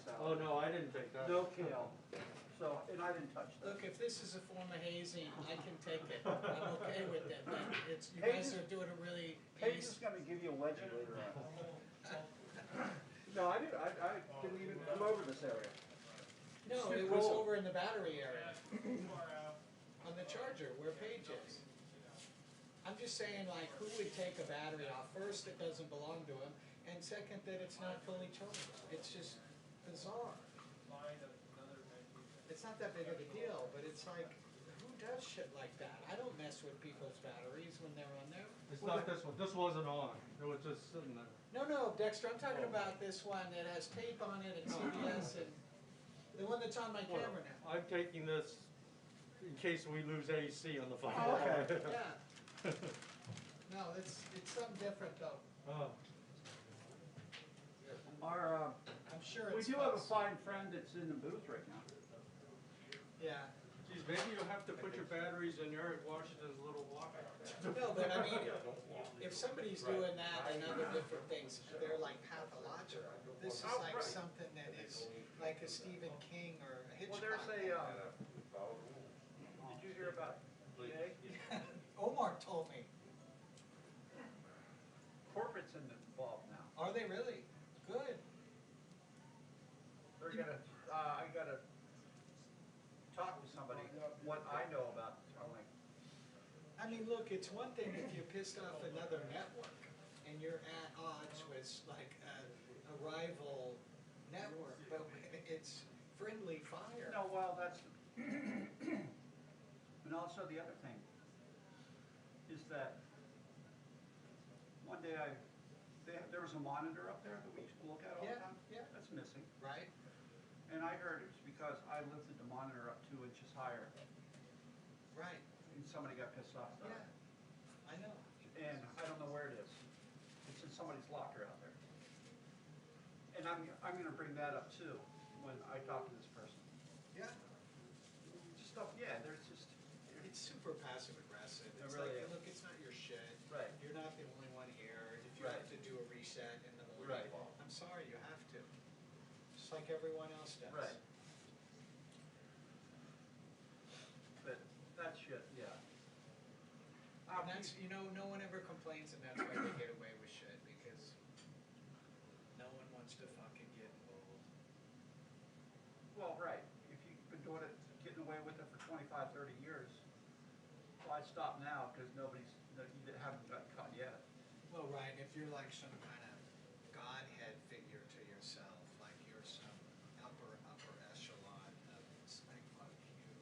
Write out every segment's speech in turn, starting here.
salad. Oh, no, I didn't take that. No kale. So, and I didn't touch that. Look, if this is a form of hazing, I can take it. I'm okay with it. But it's, you guys are doing a really Paige is going to give you a wedgie later on. No, I didn't even come over this area. No, it was over in the battery area. On the charger, where Paige is. I'm just saying, like, who would take a battery off? First, it doesn't belong to him, and second, that it's not fully charged. It's just bizarre. It's not that big of a deal, but it's like, who does shit like that? I don't mess with people's batteries when they're on there. It's not this one. This wasn't on. It was just sitting there. No, Dexter, I'm talking about this one that has tape on it and CBS and the one that's on my camera now. I'm taking this in case we lose AC on the phone. Oh, okay. Yeah. No, it's something different though. Oh. Our, I'm sure we it's do have a us. fine friend that's in the booth right now. Yeah. Geez, maybe you'll have to put your batteries in Eric Washington's little walker. No, but I mean, if somebody's doing that and other different things, they're like pathological. This is like something that is like a Stephen King or a Hitchcock. Well, there's a, did you hear about Jay? Omar told me. Corporate's involved now. Are they really? Good. They're gonna, I gotta talk with somebody, what I know about Starlink. I mean, look, it's one thing if you pissed off another network and you're at odds with like a rival network, but it's friendly fire. No, well, that's, and also the other thing is that one day there was a monitor up there that we used to look at all the time. Yeah. That's missing. Right? And I heard it was because I lifted the monitor up 2 inches higher Right. and somebody got pissed off about Yeah. it. I know. And I don't know where it is. It's in somebody's locker out there. And I'm gonna bring that up too when I talk to this person. Yeah. Just stuff, yeah, there's just, It's super passive aggressive. It's really like, is. look, it's not your shit. Right. You're not the only one here. If you Right. have to do a reset in the morning, Right. I'm sorry, you have to. Just like everyone else does. right. But that shit, yeah. And that's, you know, no one ever complains, and that's why they get away with shit, because no one wants to fucking get involved. Well, right, if you've been doing it, getting away with it for 25, 30 years, why stop now, because you haven't got caught yet. Well, right, if you're like some kind of godhead figure to yourself, like you're some upper echelon of, it's like, fuck you.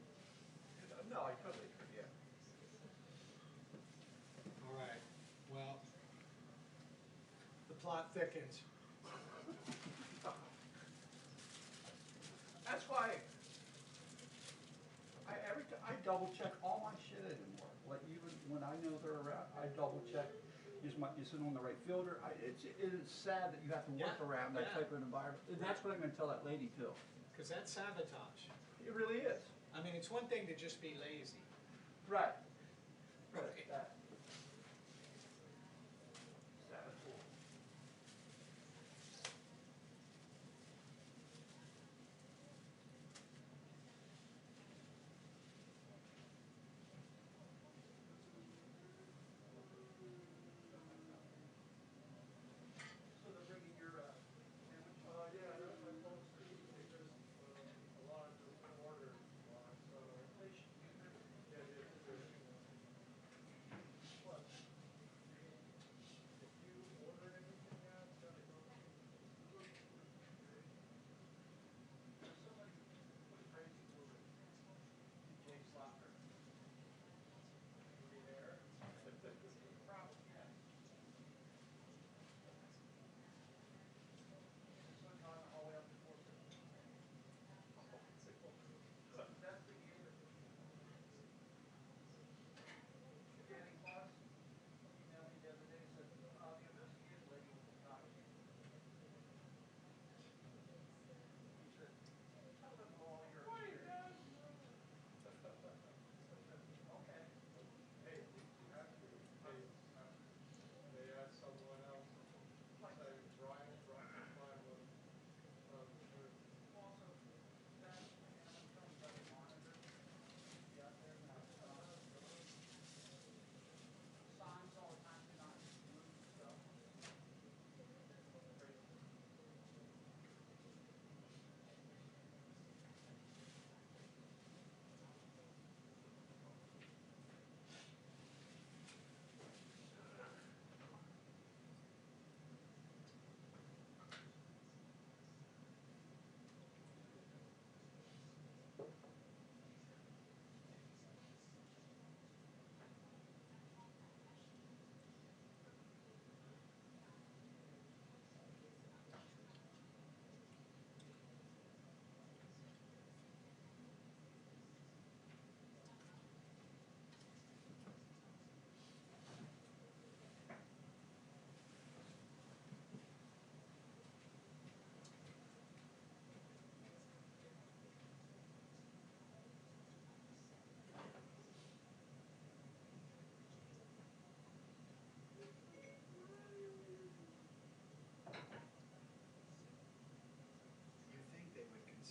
No, I totally agree, yeah. All right, well, the plot thickens. That's why I double check all my shit anymore. Like even when I know they're around, I double check. Is it on the right filter? It is sad that you have to work around that type of environment. And that's what I'm going to tell that lady too. Because that's sabotage. It really is. I mean, it's one thing to just be lazy. Right. Right. That. Sabotage. So they're bringing your sandwich? Yeah, that's my phone screen because a lot of the order, so yeah,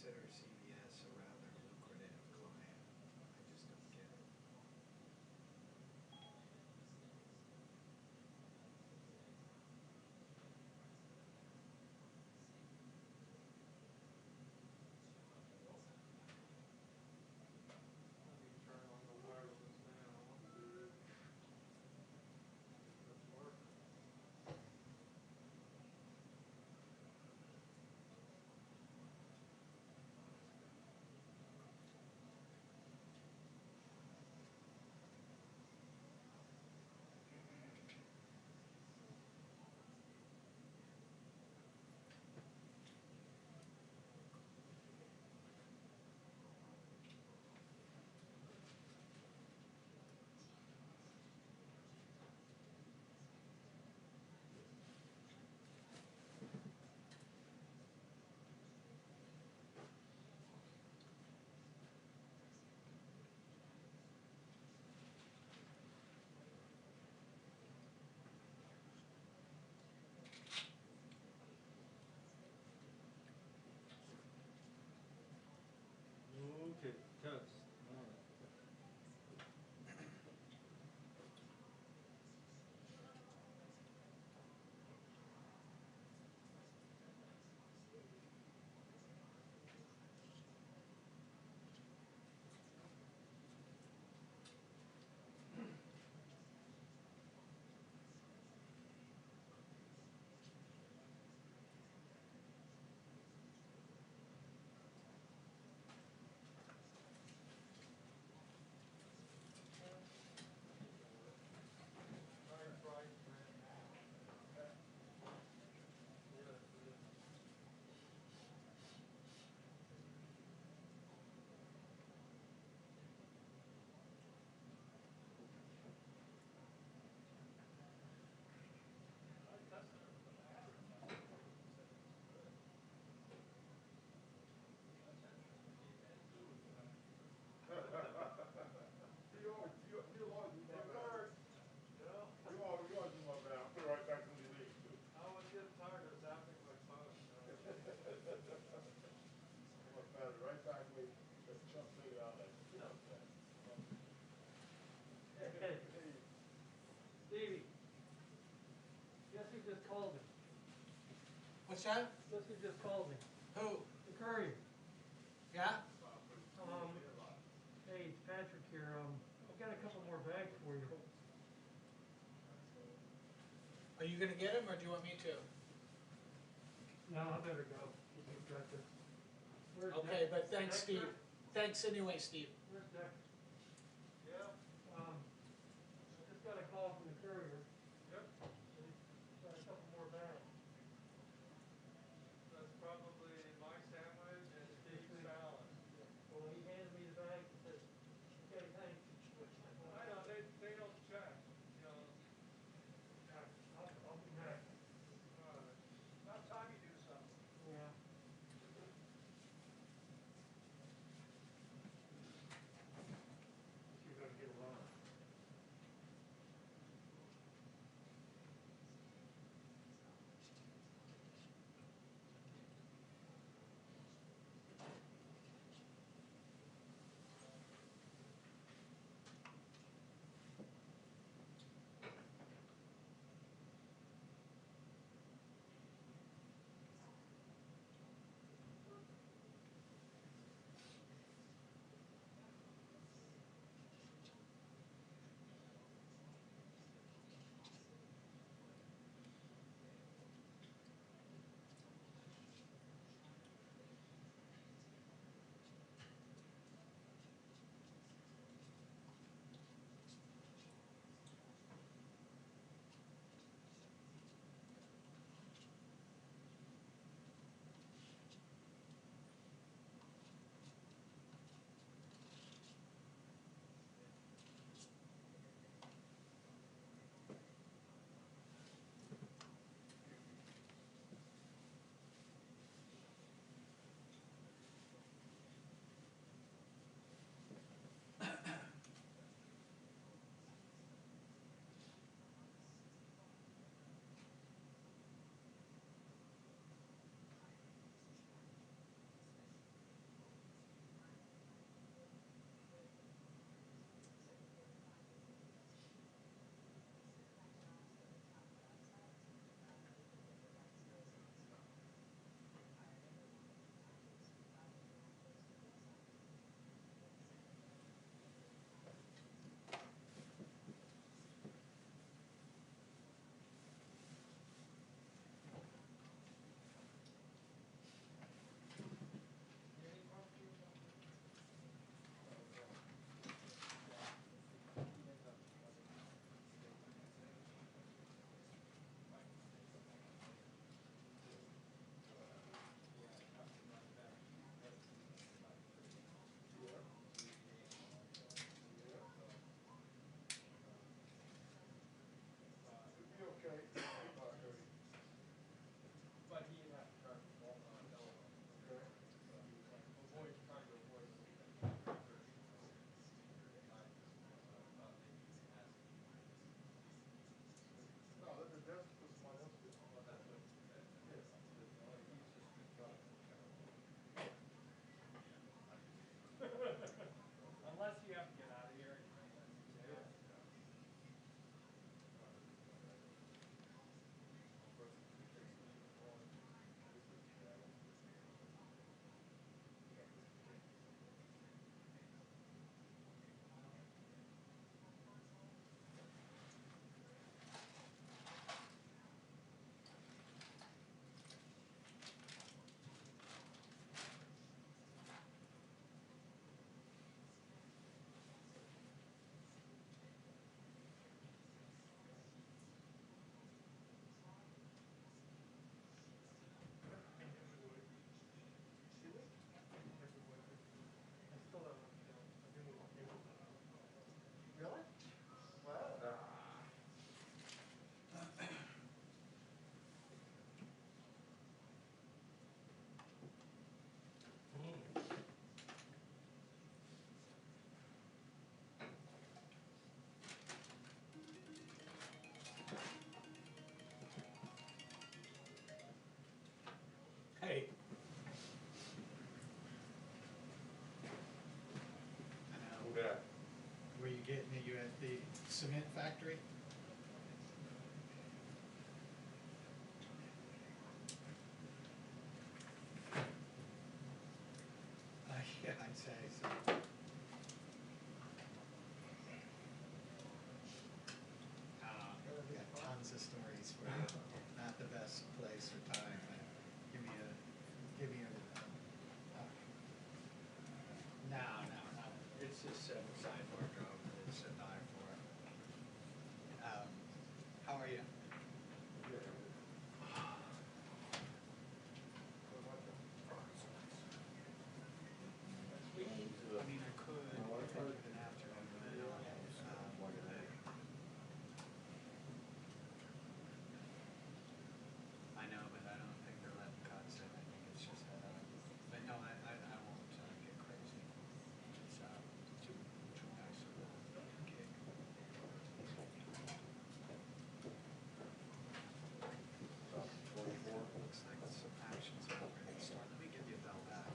consider CVS a rather lucrative client. I just don't get it. Let me turn on the wireless now. It's working. Okay, test. All right. Right, man. Yes, it is. I tested it with the battery. Said it was good. That's interesting. He did too with the battery. You always do my It bad. worked. You know? You always do my bad. I'll put it right back when you leave too. I was getting tired of zapping my phone. My battery right back when the chunk figured out like, you know, Hey, Stevie, guess who just called me? What's that? Guess who just called me? Who? The courier. Yeah? Hey, it's Patrick here. I've got a couple more bags for you. Are you gonna get him, or do you want me to? No, I better go. You've got this. Where's Okay, Dex- but thanks, Dexter? Steve. Thanks anyway, Steve. Where's Dex? Yeah, I just got a call from the courier. yep. He's got a couple more bags. That's probably my sandwich and Steve's salad. Well, he handed me the bag and said, okay, thanks. I know, they don't check, you know. I'll be back. About time you do something. Yeah. cement factory? Yeah, I'd say so. Got tons of stories for you. Not the best place or time, but give me a, no, it's just a side wardrobe, it's a dive for it. How are you? I mean, I could, if I didn't have to, I know, but I don't think they're letting cuts in, I think it's just, but no, I won't get crazy. It's, too nice of a gig. Looks like some action's already started. Let me give you a bell back.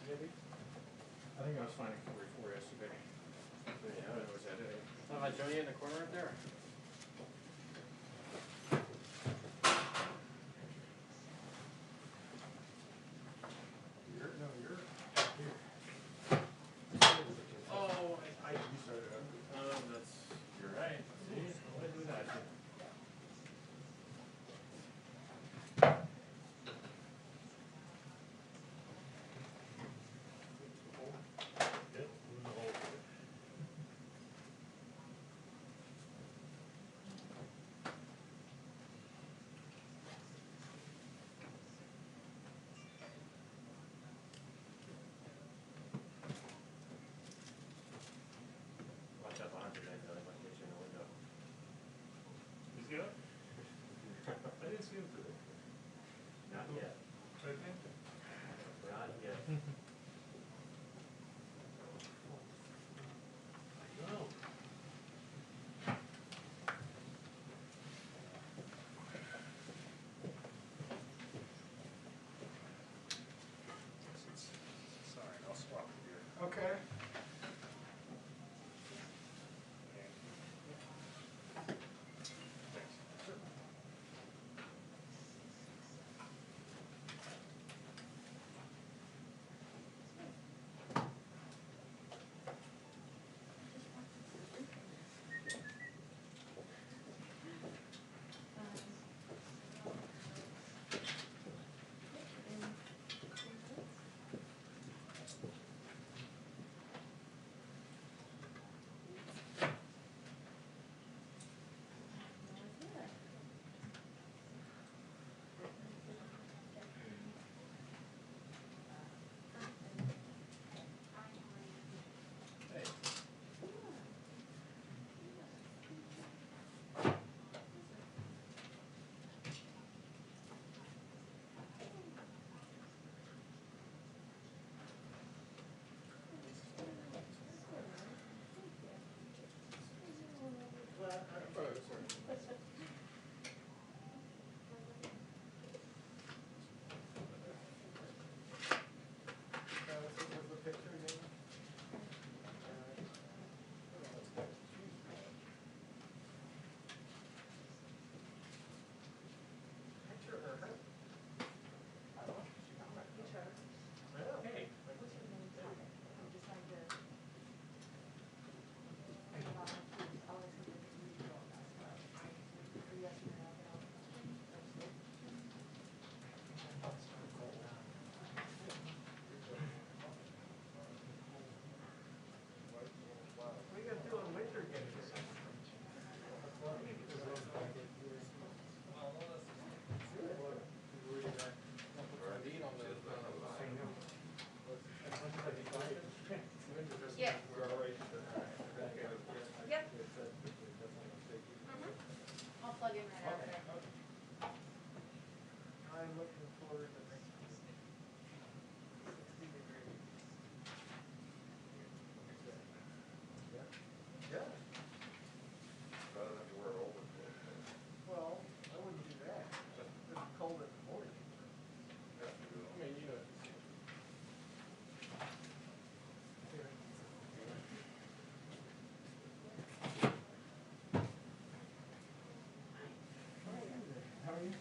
Maybe? I think I was finding 44 yesterday. Yeah, it was editing. Oh, I join you in the corner right there. You're here. Oh, You started up. that's. You're right. See? Why do that? Watch out behind you, I might get you in the window. Is he up? I didn't see him today. Not yet. Okay. Not yet. No. Sorry, I'll swap with you. Okay. Thanks. are you?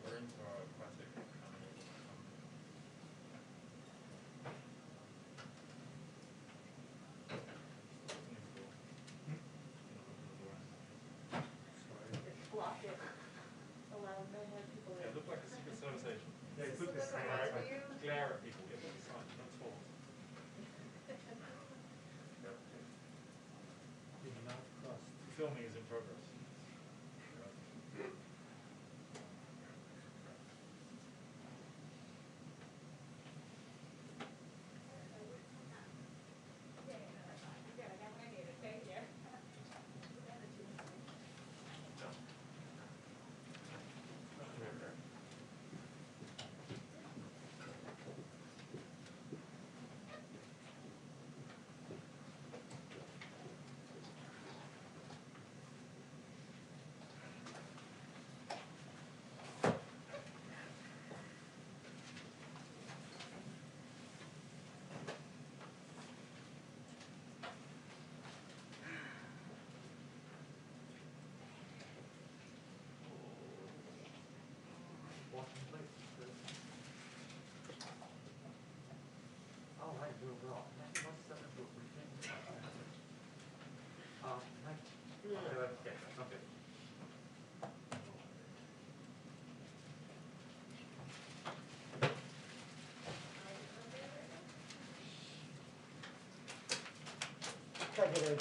We're into our classic Block it. Allow no more people in. Yeah, it looked like a secret service agent. Yeah, you put this Does it look like that to you? Glare at people, get them to sign, don't talk. Filming is in progress. Oh, right, real well. What's that book? Okay, okay. Try to get a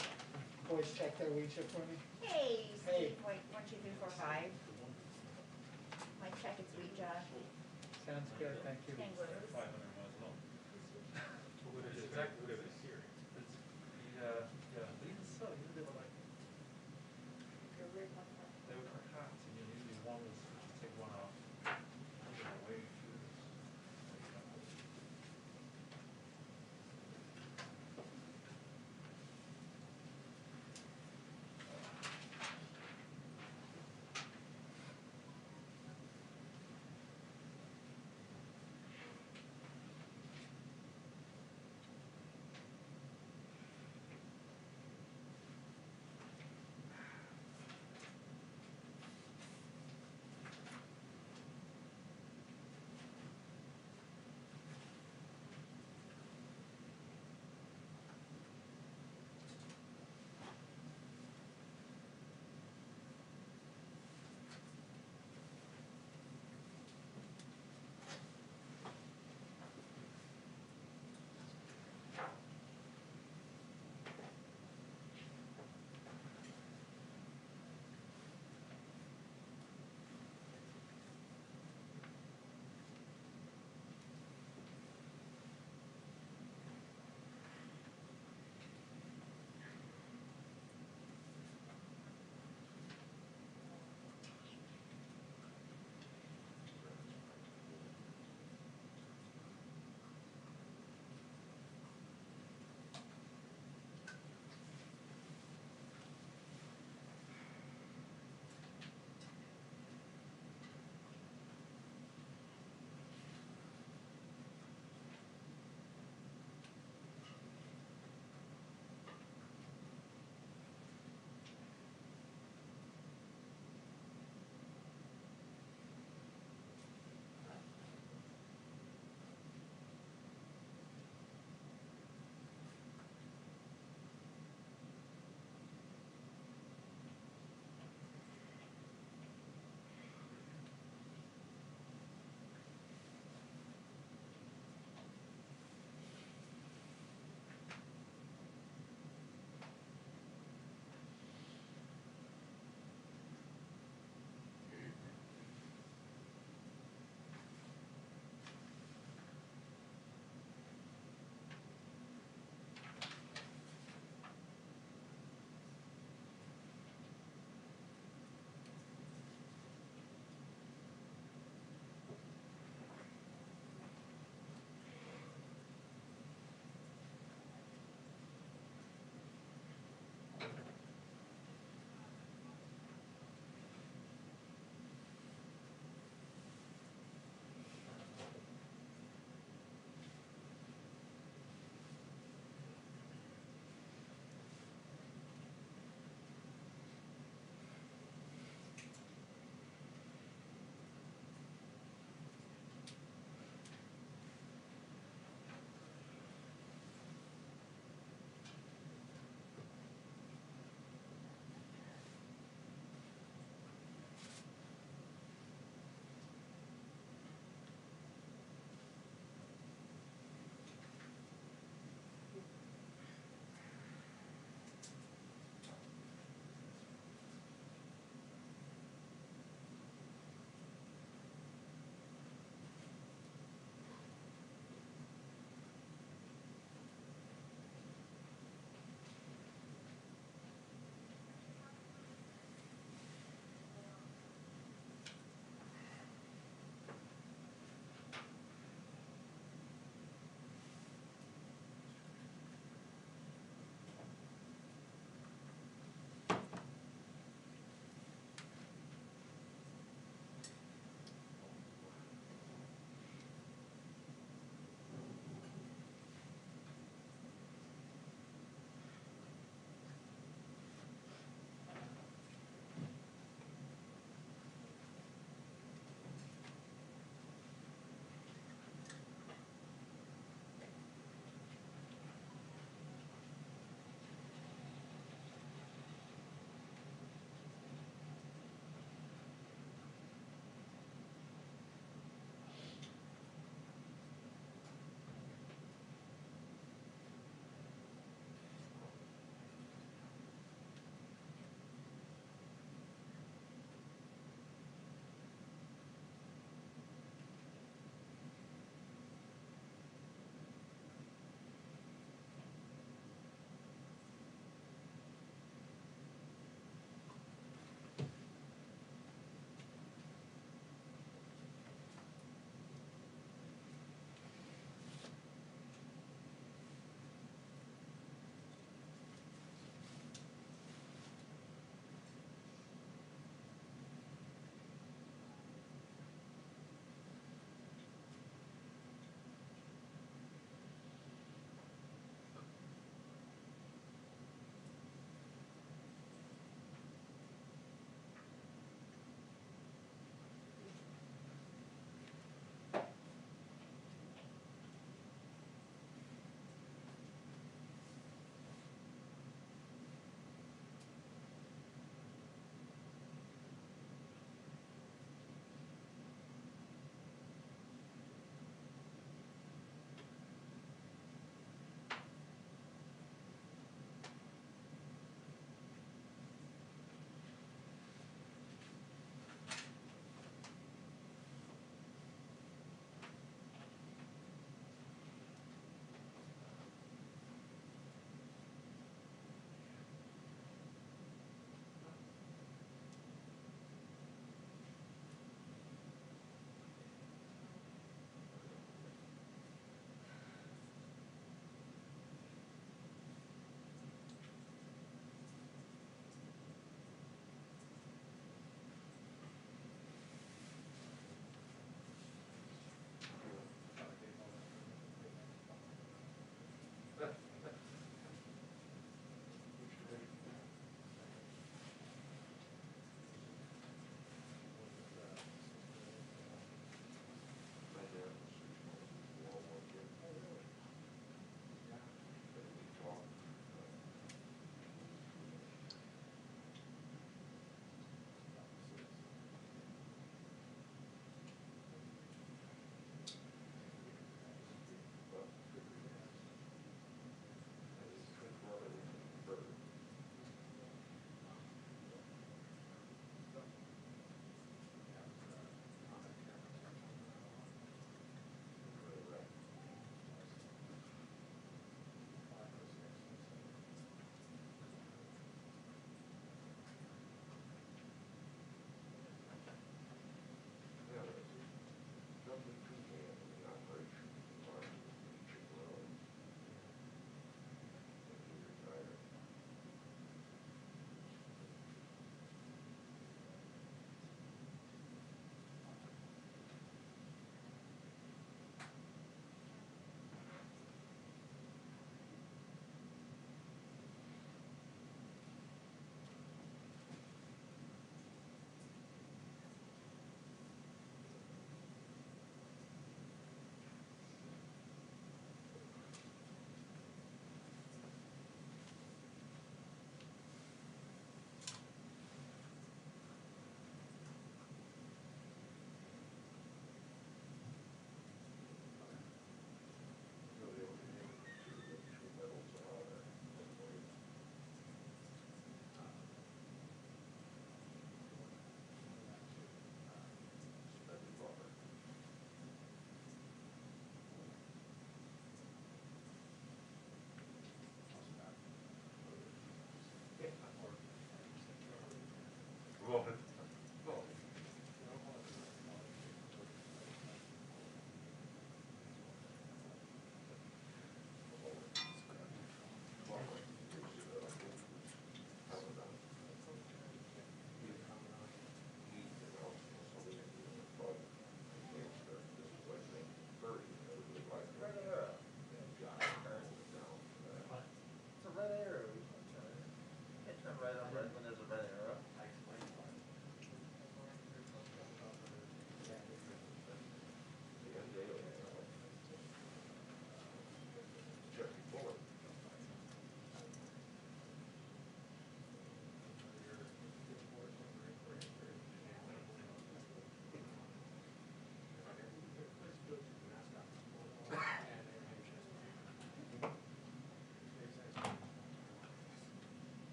voice check there, Alicia, for me. Hey, Hey. Steve, wait, 1, 2, 3, 4, 5. My check is Ouija. Sounds good, thank you. And Liz. 500 miles long. It's exactly what it is. Yeah, even so, even they were like, they were quite hot, and you usually one was, take one off, way too.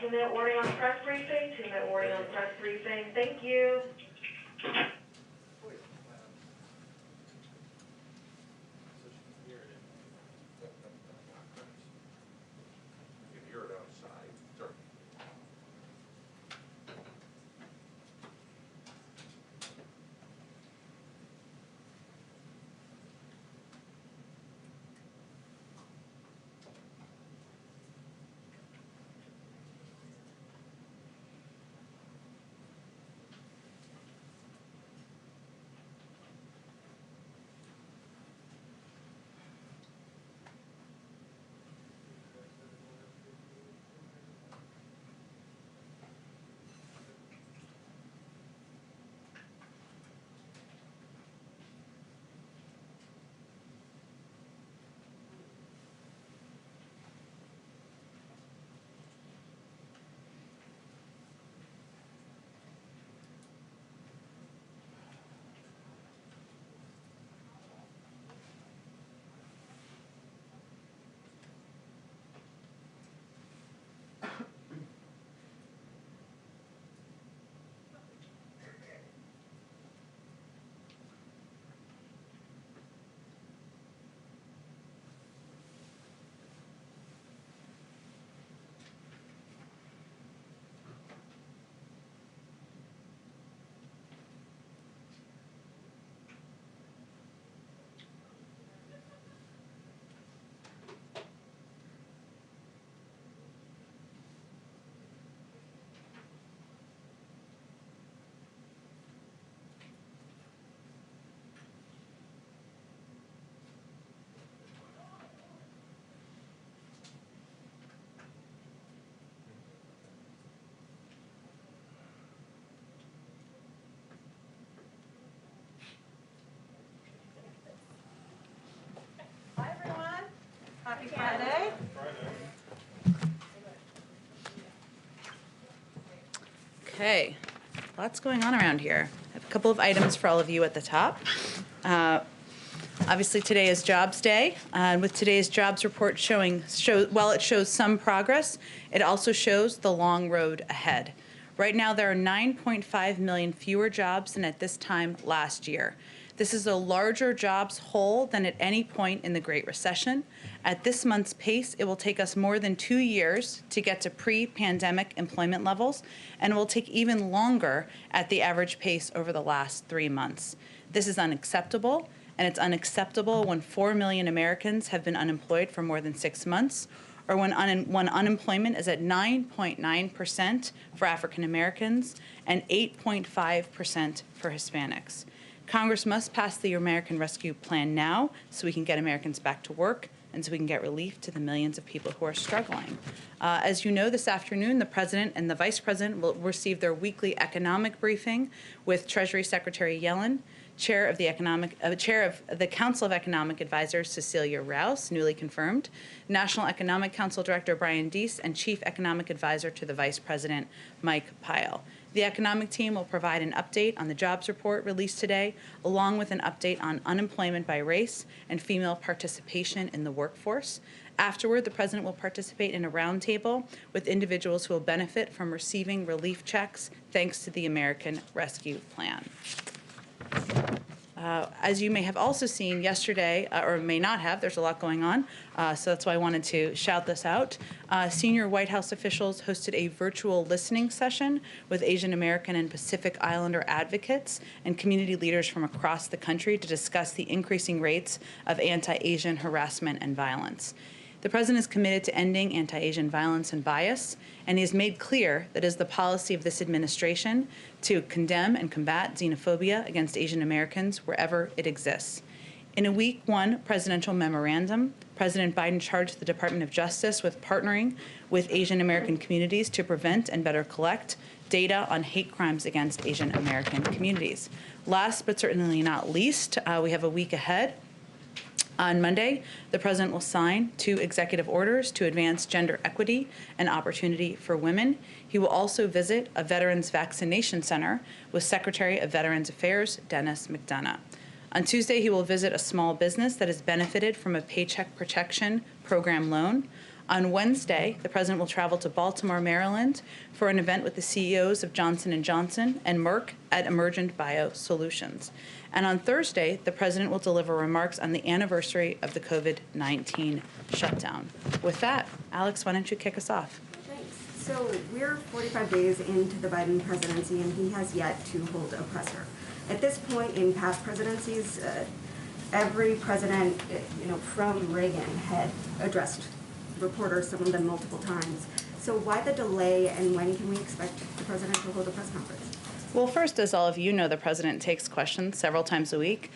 2-minute warning on press briefing, 2-minute warning on press briefing. Thank you. You can hear it outside. Sorry. Hi, everyone. Happy Friday. Okay, lots going on around here. I have a couple of items for all of you at the top. Obviously, today is Jobs Day, and with today's jobs report while it shows some progress, it also shows the long road ahead. Right now, there are 9.5 million fewer jobs than at this time last year. This is a larger jobs hole than at any point in the Great Recession. At this month's pace, it will take us more than 2 years to get to pre-pandemic employment levels, and it will take even longer at the average pace over the last 3 months. This is unacceptable, and it's unacceptable when 4 million Americans have been unemployed for more than 6 months, or when unemployment is at 9.9% for African Americans and 8.5% for Hispanics. Congress must pass the American Rescue Plan now so we can get Americans back to work and so we can get relief to the millions of people who are struggling. As you know, this afternoon, the President and the Vice President will receive their weekly economic briefing with Treasury Secretary Yellen, Chair of the Council of Economic Advisors, Cecilia Rouse, newly confirmed, National Economic Council Director Brian Deese, and Chief Economic Advisor to the Vice President, Mike Pyle. The economic team will provide an update on the jobs report released today, along with an update on unemployment by race and female participation in the workforce. Afterward, the President will participate in a roundtable with individuals who will benefit from receiving relief checks thanks to the American Rescue Plan. As you may have also seen yesterday, or may not have, there's a lot going on, so that's why I wanted to shout this out. Senior White House officials hosted a virtual listening session with Asian American and Pacific Islander advocates and community leaders from across the country to discuss the increasing rates of anti-Asian harassment and violence. The President is committed to ending anti-Asian violence and bias, and he has made clear that it is the policy of this administration to condemn and combat xenophobia against Asian Americans wherever it exists. In a Week 1 presidential memorandum, President Biden charged the Department of Justice with partnering with Asian American communities to prevent and better collect data on hate crimes against Asian American communities. Last but certainly not least, we have a week ahead. On Monday, the President will sign 2 executive orders to advance gender equity and opportunity for women. He will also visit a Veterans Vaccination Center with Secretary of Veterans Affairs, Dennis McDonough. On Tuesday, he will visit a small business that has benefited from a Paycheck Protection Program loan. On Wednesday, the president will travel to Baltimore, Maryland for an event with the CEOs of Johnson & Johnson and Merck at Emergent Biosolutions. And on Thursday, the president will deliver remarks on the anniversary of the COVID-19 shutdown. With that, Alex, why don't you kick us off? Thanks. So we're 45 days into the Biden presidency, and he has yet to hold a presser. At this point in past presidencies, every president, from Reagan had addressed reporters, some of them multiple times. So why the delay, and when can we expect the president to hold a press conference? Well, first, as all of you know, the president takes questions several times a week.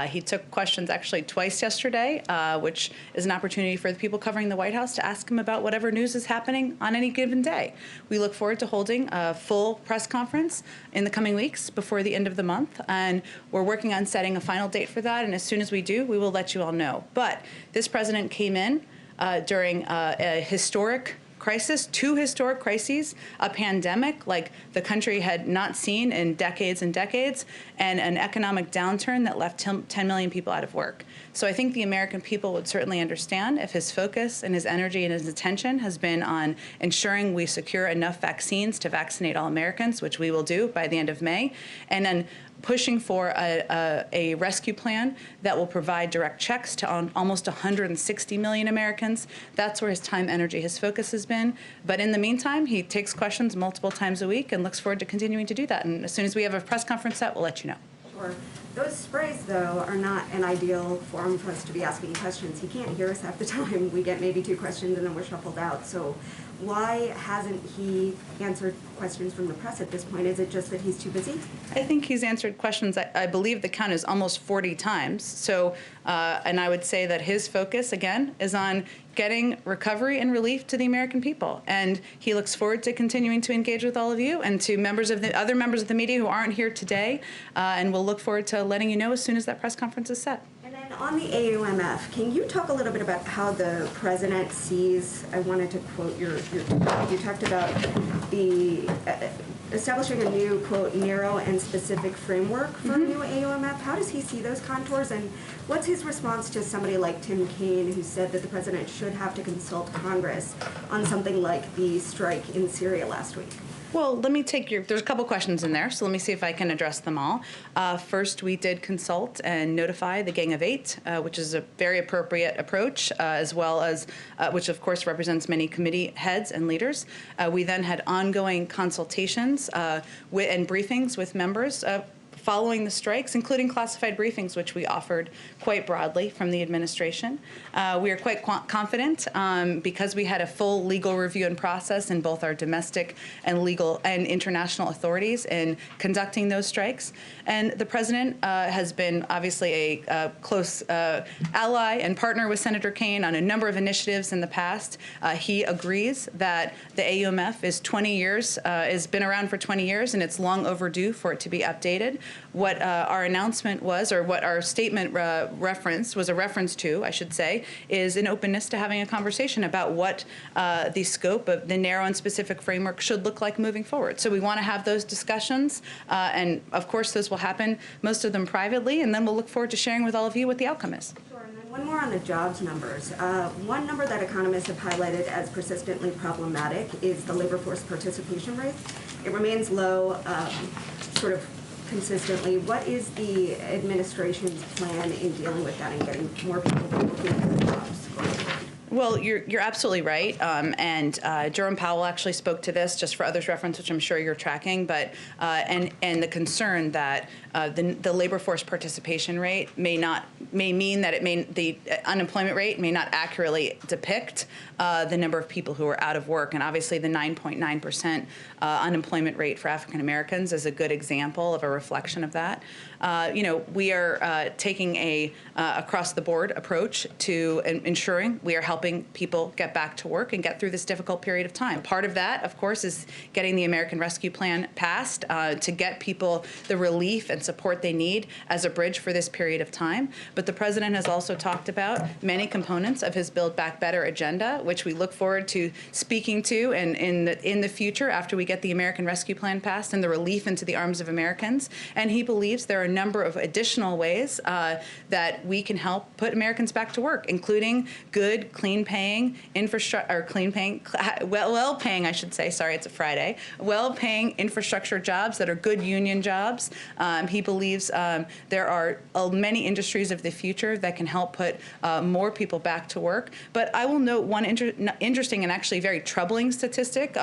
He took questions actually twice yesterday, which is an opportunity for the people covering the White House to ask him about whatever news is happening on any given day. We look forward to holding a full press conference in the coming weeks before the end of the month, and we're working on setting a final date for that, and as soon as we do, we will let you all know. But this president came in during a historic crisis, two historic crises, a pandemic like the country had not seen in decades and decades, and an economic downturn that left 10 million people out of work. So I think the American people would certainly understand if his focus and his energy and his attention has been on ensuring we secure enough vaccines to vaccinate all Americans, which we will do by the end of May, and then pushing for a rescue plan that will provide direct checks to almost 160 million Americans. That's where his time, energy, his focus has been. But in the meantime, he takes questions multiple times a week and looks forward to continuing to do that. And as soon as we have a press conference set, we'll let you know. Sure. Those sprays, though, are not an ideal forum for us to be asking questions. He can't hear us half the time. We get maybe two questions and then we're shuffled out. So why hasn't he answered questions from the press at this point? Is it just that he's too busy? I think he's answered questions, I believe the count is almost 40 times. So, and I would say that his focus, again, is on getting recovery and relief to the American people. And he looks forward to continuing to engage with all of you and to other members of the media who aren't here today. And we'll look forward to letting you know as soon as that press conference is set. And then on the AUMF, can you talk a little bit about how the president sees, I wanted to quote you talked about the establishing a new, quote, narrow and specific framework for a new AUMF. How does he see those contours, and what's his response to somebody like Tim Kaine, who said that the president should have to consult Congress on something like the strike in Syria last week? Well, let me take there's a couple questions in there, so let me see if I can address them all. First, we did consult and notify the Gang of Eight, which is a very appropriate approach, as well as, which of course represents many committee heads and leaders. We then had ongoing consultations and briefings with members following the strikes, including classified briefings, which we offered quite broadly from the administration. We are quite confident because we had a full legal review and process in both our domestic and legal and international authorities in conducting those strikes. And the president has been obviously a close ally and partner with Senator Kaine on a number of initiatives in the past. He agrees that the AUMF is 20 years, has been around for 20 years, and it's long overdue for it to be updated. What our announcement was, or what our statement referenced, was a reference to, I should say, is an openness to having a conversation about what the scope of the narrow and specific framework should look like moving forward. So we want to have those discussions, and of course those will happen, most of them privately, and then we'll look forward to sharing with all of you what the outcome is. Sure, and then one more on the jobs numbers. One number that economists have highlighted as persistently problematic is the labor force participation rate. It remains low, sort of consistently. What is the administration's plan in dealing with that and getting more people looking for jobs going forward? Well, you're absolutely right, and Jerome Powell actually spoke to this, just for others' reference, which I'm sure you're tracking. But and the concern that the labor force participation rate may mean that the unemployment rate may not accurately depict the number of people who are out of work, and obviously the 9.9% unemployment rate for African Americans is a good example of a reflection of that. We are taking a across-the-board approach to ensuring we are helping people get back to work and get through this difficult period of time. Part of that, of course, is getting the American Rescue Plan passed to get people the relief and support they need as a bridge for this period of time. But the president has also talked about many components of his Build Back Better agenda, which we look forward to speaking to and in the future after we get the American Rescue Plan passed and the relief into the arms of Americans. And he believes there are a number of additional ways that we can help put Americans back to work, including good, clean well-paying, I should say, sorry, it's a Friday, well-paying infrastructure jobs that are good union jobs. He believes there are many industries of the future that can help put more people back to work. But I will note one interesting and actually very troubling statistic.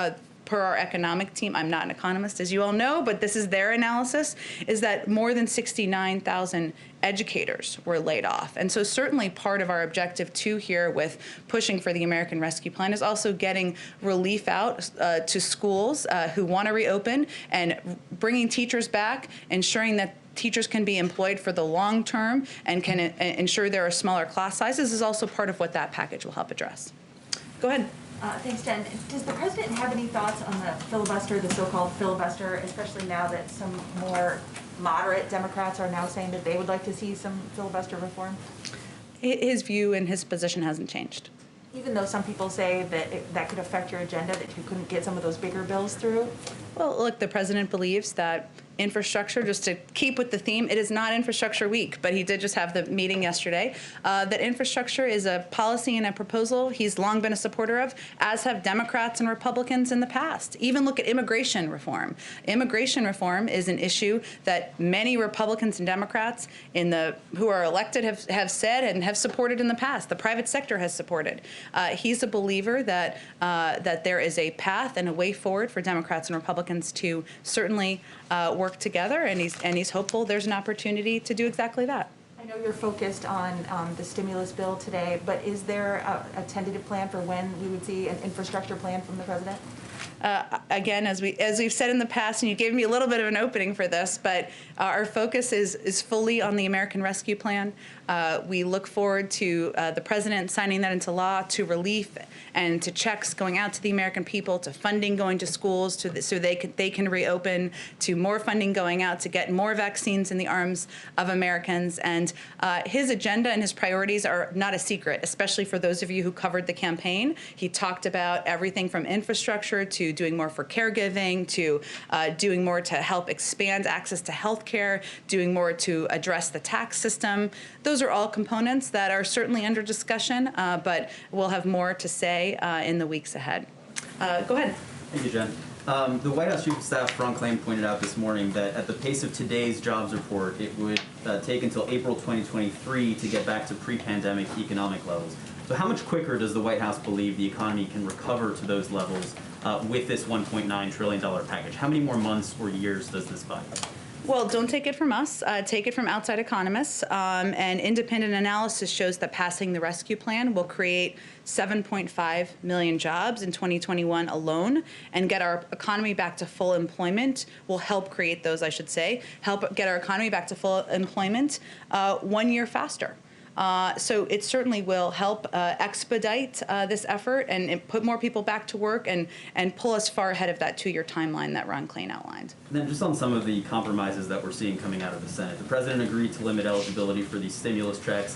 Per our economic team, I'm not an economist, as you all know, but this is their analysis, is that more than 69,000 educators were laid off. And so certainly part of our objective too here with pushing for the American Rescue Plan is also getting relief out to schools who want to reopen and bringing teachers back, ensuring that teachers can be employed for the long term and can ensure there are smaller class sizes is also part of what that package will help address. Go ahead. Thanks, Jen. Does the president have any thoughts on the filibuster, the so-called filibuster, especially now that some more moderate Democrats are now saying that they would like to see some filibuster reform? His view and his position hasn't changed. Even though some people say that that could affect your agenda, that you couldn't get some of those bigger bills through? Well, look, the president believes that infrastructure, just to keep with the theme, it is not infrastructure week, but he did just have the meeting yesterday, that infrastructure is a policy and a proposal he's long been a supporter of, as have Democrats and Republicans in the past. Even look at immigration reform. Immigration reform is an issue that many Republicans and Democrats who are elected have said and have supported in the past. The private sector has supported. He's a believer that there is a path and a way forward for Democrats and Republicans to certainly work together, and he's hopeful there's an opportunity to do exactly that. I know you're focused on the stimulus bill today, but is there a tentative plan for when we would see an infrastructure plan from the president? Again, as we've said in the past, and you gave me a little bit of an opening for this, but our focus is fully on the American Rescue Plan. We look forward to the president signing that into law, to relief and to checks going out to the American people, to funding going to schools so they can reopen, to more funding going out to get more vaccines in the arms of Americans. And his agenda and his priorities are not a secret, especially for those of you who covered the campaign. He talked about everything from infrastructure to doing more for caregiving, to doing more to help expand access to health care, doing more to address the tax system. Those are all components that are certainly under discussion, but we'll have more to say in the weeks ahead. Go ahead. Thank you, Jen. The White House Chief of Staff, Ron Klain, pointed out this morning that at the pace of today's jobs report, it would take until April 2023 to get back to pre-pandemic economic levels. So how much quicker does the White House believe the economy can recover to those levels with this $1.9 trillion package? How many more months or years does this buy? Well, don't take it from us. Take it from outside economists. And independent analysis shows that passing the rescue plan will create 7.5 million jobs in 2021 alone, and get our economy back to full employment. Will help create those, I should say, help get our economy back to full employment 1 year faster. So it certainly will help expedite this effort and put more people back to work and pull us far ahead of that 2-year timeline that Ron Klain outlined. And then just on some of the compromises that we're seeing coming out of the Senate, the president agreed to limit eligibility for these stimulus checks.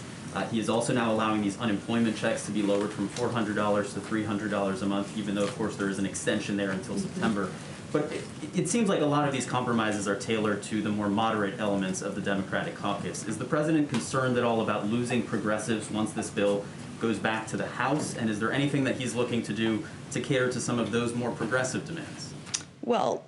He is also now allowing these unemployment checks to be lowered from $400 to $300 a month, even though, of course, there is an extension there until September. But it seems like a lot of these compromises are tailored to the more moderate elements of the Democratic caucus. Is the president concerned at all about losing progressives once this bill goes back to the House? And is there anything that he's looking to do to cater to some of those more progressive demands? Well,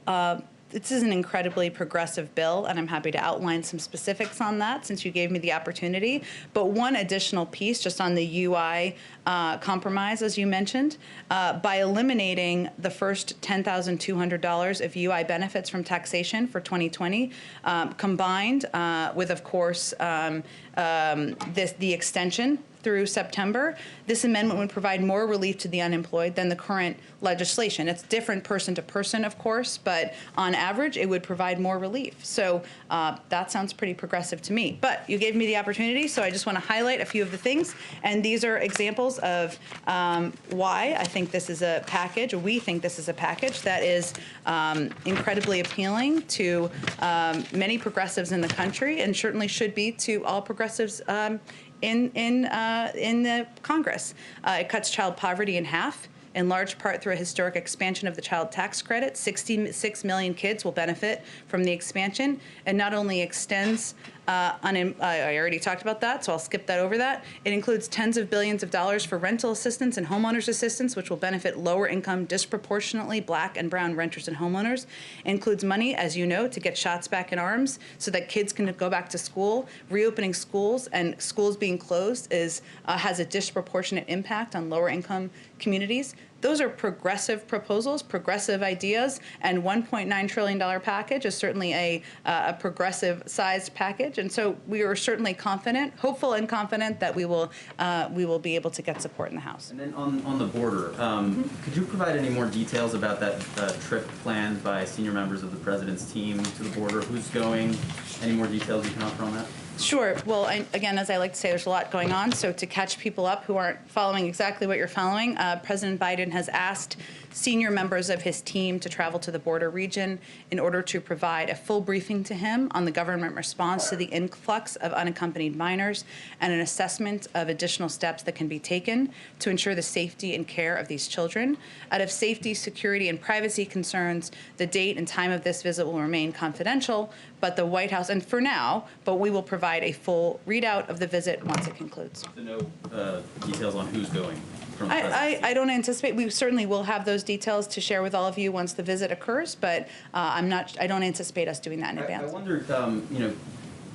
this is an incredibly progressive bill, and I'm happy to outline some specifics on that since you gave me the opportunity. But one additional piece just on the UI compromise, as you mentioned, by eliminating the first $10,200 of UI benefits from taxation for 2020, combined with, of course, the extension through September, this amendment would provide more relief to the unemployed than the current legislation. It's different person to person, of course, but on average, it would provide more relief. So that sounds pretty progressive to me. But you gave me the opportunity, so I just want to highlight a few of the things. And these are examples of why I think this is a package, or we think this is a package that is incredibly appealing to many progressives in the country, and certainly should be to all progressives in the Congress. It cuts child poverty in half. in large part through a historic expansion of the child tax credit. 66 million kids will benefit from the expansion. It not only extends I already talked about that, so I'll skip that over that. It includes tens of billions of dollars for rental assistance and homeowners assistance, which will benefit lower income, disproportionately Black and brown renters and homeowners. It includes money, as you know, to get shots back in arms so that kids can go back to school. Reopening schools and schools being closed has a disproportionate impact on lower income communities. Those are progressive proposals, progressive ideas, and $1.9 trillion package is certainly a progressive-sized package. And so we are certainly confident, hopeful and confident that we will be able to get support in the House. And then on the border, could you provide any more details about that trip planned by senior members of the President's team to the border? Who's going? Any more details you can offer on that? Sure. Well, again, as I like to say, there's a lot going on. So to catch people up who aren't following exactly what you're following, President Biden has asked senior members of his team to travel to the border region in order to provide a full briefing to him on the government response to the influx of unaccompanied minors and an assessment of additional steps that can be taken to ensure the safety and care of these children. Out of safety, security, and privacy concerns, the date and time of this visit will remain confidential, but the White House, and for now, but we will provide a full readout of the visit once it concludes. So no details on who's going? I don't anticipate. We certainly will have those details to share with all of you once the visit occurs, but I don't anticipate us doing that in advance. I wonder,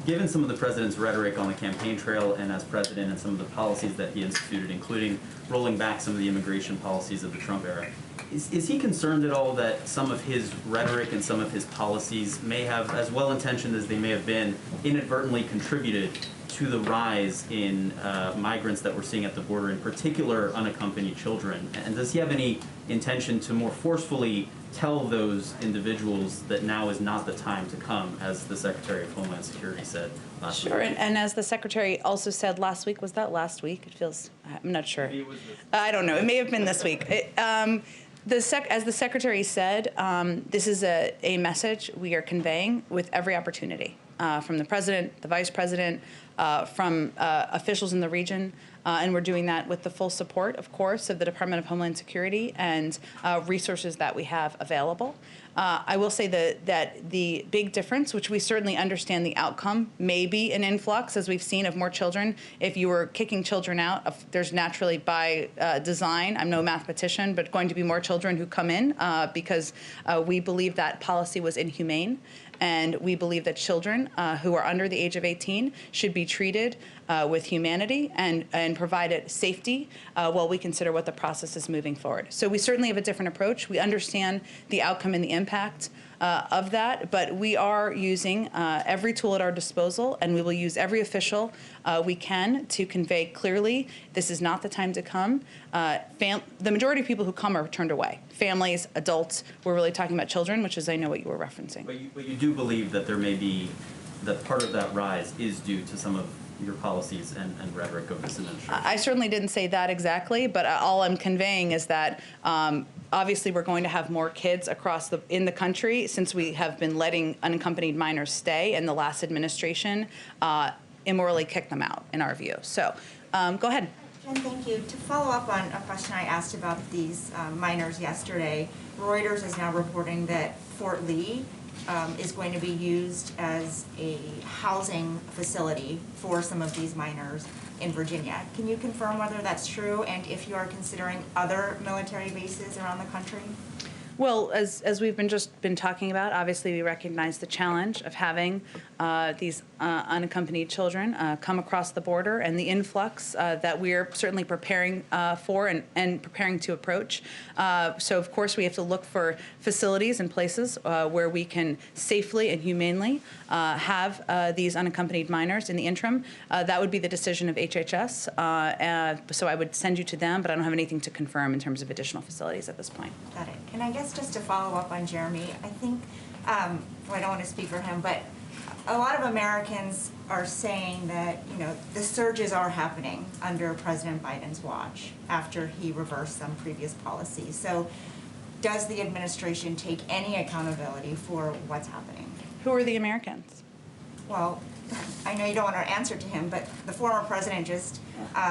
given some of the president's rhetoric on the campaign trail and as president and some of the policies that he instituted, including rolling back some of the immigration policies of the Trump era, is he concerned at all that some of his rhetoric and some of his policies may have, as well-intentioned as they may have been, inadvertently contributed to the rise in migrants that we're seeing at the border, in particular unaccompanied children? And does he have any intention to more forcefully tell those individuals that now is not the time to come, as the Secretary of Homeland Security said last week? Sure, and as the Secretary also said last week, was that last week? It feels, I'm not sure. Maybe it was I don't know, it may have been this week. As the Secretary said, this is a message we are conveying with every opportunity from the President, the Vice President, from officials in the region, and we're doing that with the full support, of course, of the Department of Homeland Security and resources that we have available. I will say that the big difference, which we certainly understand the outcome, may be an influx, as we've seen, of more children. If you were kicking children out, there's naturally, by design, I'm no mathematician, but going to be more children who come in because we believe that policy was inhumane. And we believe that children who are under the age of 18 should be treated with humanity and provided safety while we consider what the process is moving forward. So we certainly have a different approach. We understand the outcome and the impact of that, but we are using every tool at our disposal, and we will use every official we can to convey clearly this is not the time to come. The majority of people who come are turned away. Families, adults, we're really talking about children, which is, I know, what you were referencing. But you do believe that there may be, that part of that rise is due to some of your policies and rhetoric of this administration? I certainly didn't say that exactly, but all I'm conveying is that obviously we're going to have more kids in the country since we have been letting unaccompanied minors stay, and the last administration immorally kicked them out, in our view. So go ahead. Jen, thank you. To follow up on a question I asked about these minors yesterday, Reuters is now reporting that Fort Lee is going to be used as a housing facility for some of these minors in Virginia. Can you confirm whether that's true, and if you are considering other military bases around the country? Well, as we've just been talking about, obviously we recognize the challenge of having these unaccompanied children come across the border, and the influx that we are certainly preparing for and preparing to approach. So of course we have to look for facilities and places where we can safely and humanely have these unaccompanied minors in the interim. That would be the decision of HHS. So I would send you to them, but I don't have anything to confirm in terms of additional facilities at this point. Got it. And I guess just to follow up on Jeremy, I think, well, I don't want to speak for him, but a lot of Americans are saying that, you know, the surges are happening under President Biden's watch after he reversed some previous policies. So does the administration take any accountability for what's happening? Who are the Americans? Well, I know you don't want to answer to him, but the former president just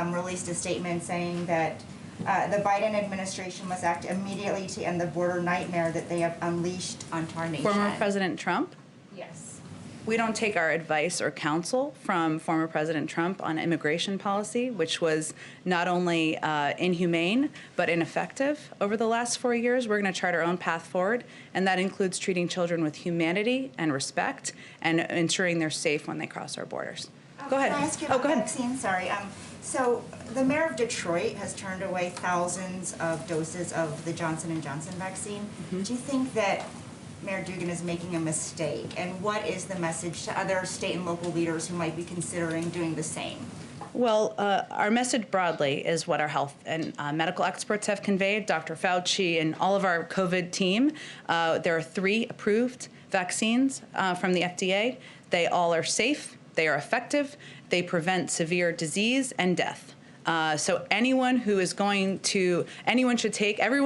released a statement saying that The Biden administration must act immediately to end the border nightmare that they have unleashed onto our nation. Former President Trump? Yes. We don't take our advice or counsel from former President Trump on immigration policy, which was not only inhumane, but ineffective over the last 4 years. We're going to chart our own path forward, and that includes treating children with humanity and respect and ensuring they're safe when they cross our borders. Go ahead. Can I ask you about vaccine? Sorry. So the mayor of Detroit has turned away thousands of doses of the Johnson & Johnson vaccine. Do you think that Mayor Dugan is making a mistake? And what is the message to other state and local leaders who might be considering doing the same? Well, our message broadly is what our health and medical experts have conveyed, Dr. Fauci and all of our COVID team. There are 3 approved vaccines from the FDA. They all are safe, they are effective, they prevent severe disease and death. So anyone who is everyone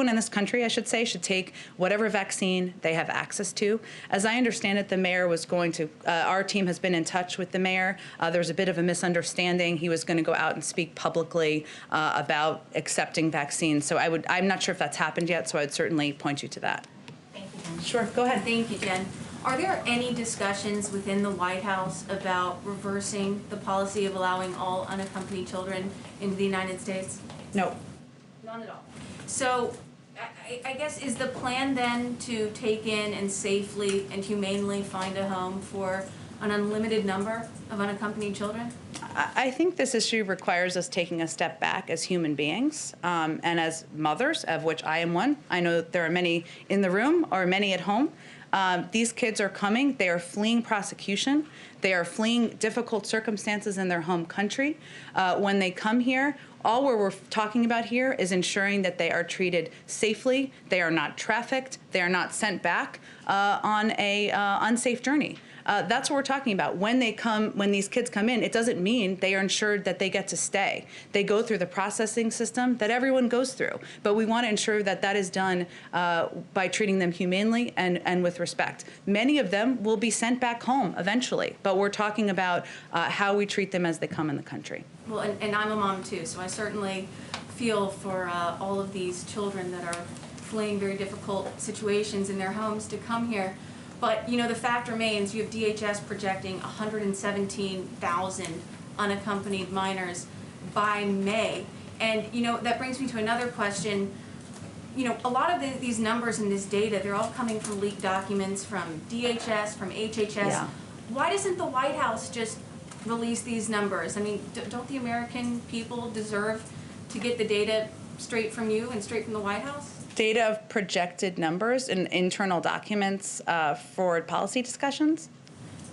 in this country, I should say, should take whatever vaccine they have access to. As I understand it, the mayor was going to, our team has been in touch with the mayor. There was a bit of a misunderstanding. He was going to go out and speak publicly about accepting vaccines. So I'm not sure if that's happened yet, so I'd certainly point you to that. Thank you, Jen. Sure, go ahead. Thank you, Jen. Are there any discussions within the White House about reversing the policy of allowing all unaccompanied children into the United States? No. None at all. So I guess is the plan then to take in and safely and humanely find a home for an unlimited number of unaccompanied children? I think this issue requires us taking a step back as human beings and as mothers, of which I am one. I know there are many in the room or many at home. These kids are coming. They are fleeing prosecution. They are fleeing difficult circumstances in their home country. When they come here, all we're talking about here is ensuring that they are treated safely, they are not trafficked, they are not sent back on a unsafe journey. That's what we're talking about. When these kids come in, it doesn't mean they are ensured that they get to stay. They go through the processing system that everyone goes through. But we want to ensure that that is done by treating them humanely and with respect. Many of them will be sent back home eventually, but we're talking about how we treat them as they come in the country. Well, and I'm a mom too, so I certainly feel for all of these children that are fleeing very difficult situations in their homes to come here. But, you know, the fact remains, you have DHS projecting 117,000 unaccompanied minors by May. And, you know, that brings me to another question. You know, a lot of these numbers and this data, they're all coming from leaked documents from DHS, from HHS. Yeah. Why doesn't the White House just release these numbers? I mean, don't the American people deserve to get the data straight from you and straight from the White House? Data of projected numbers in internal documents for policy discussions?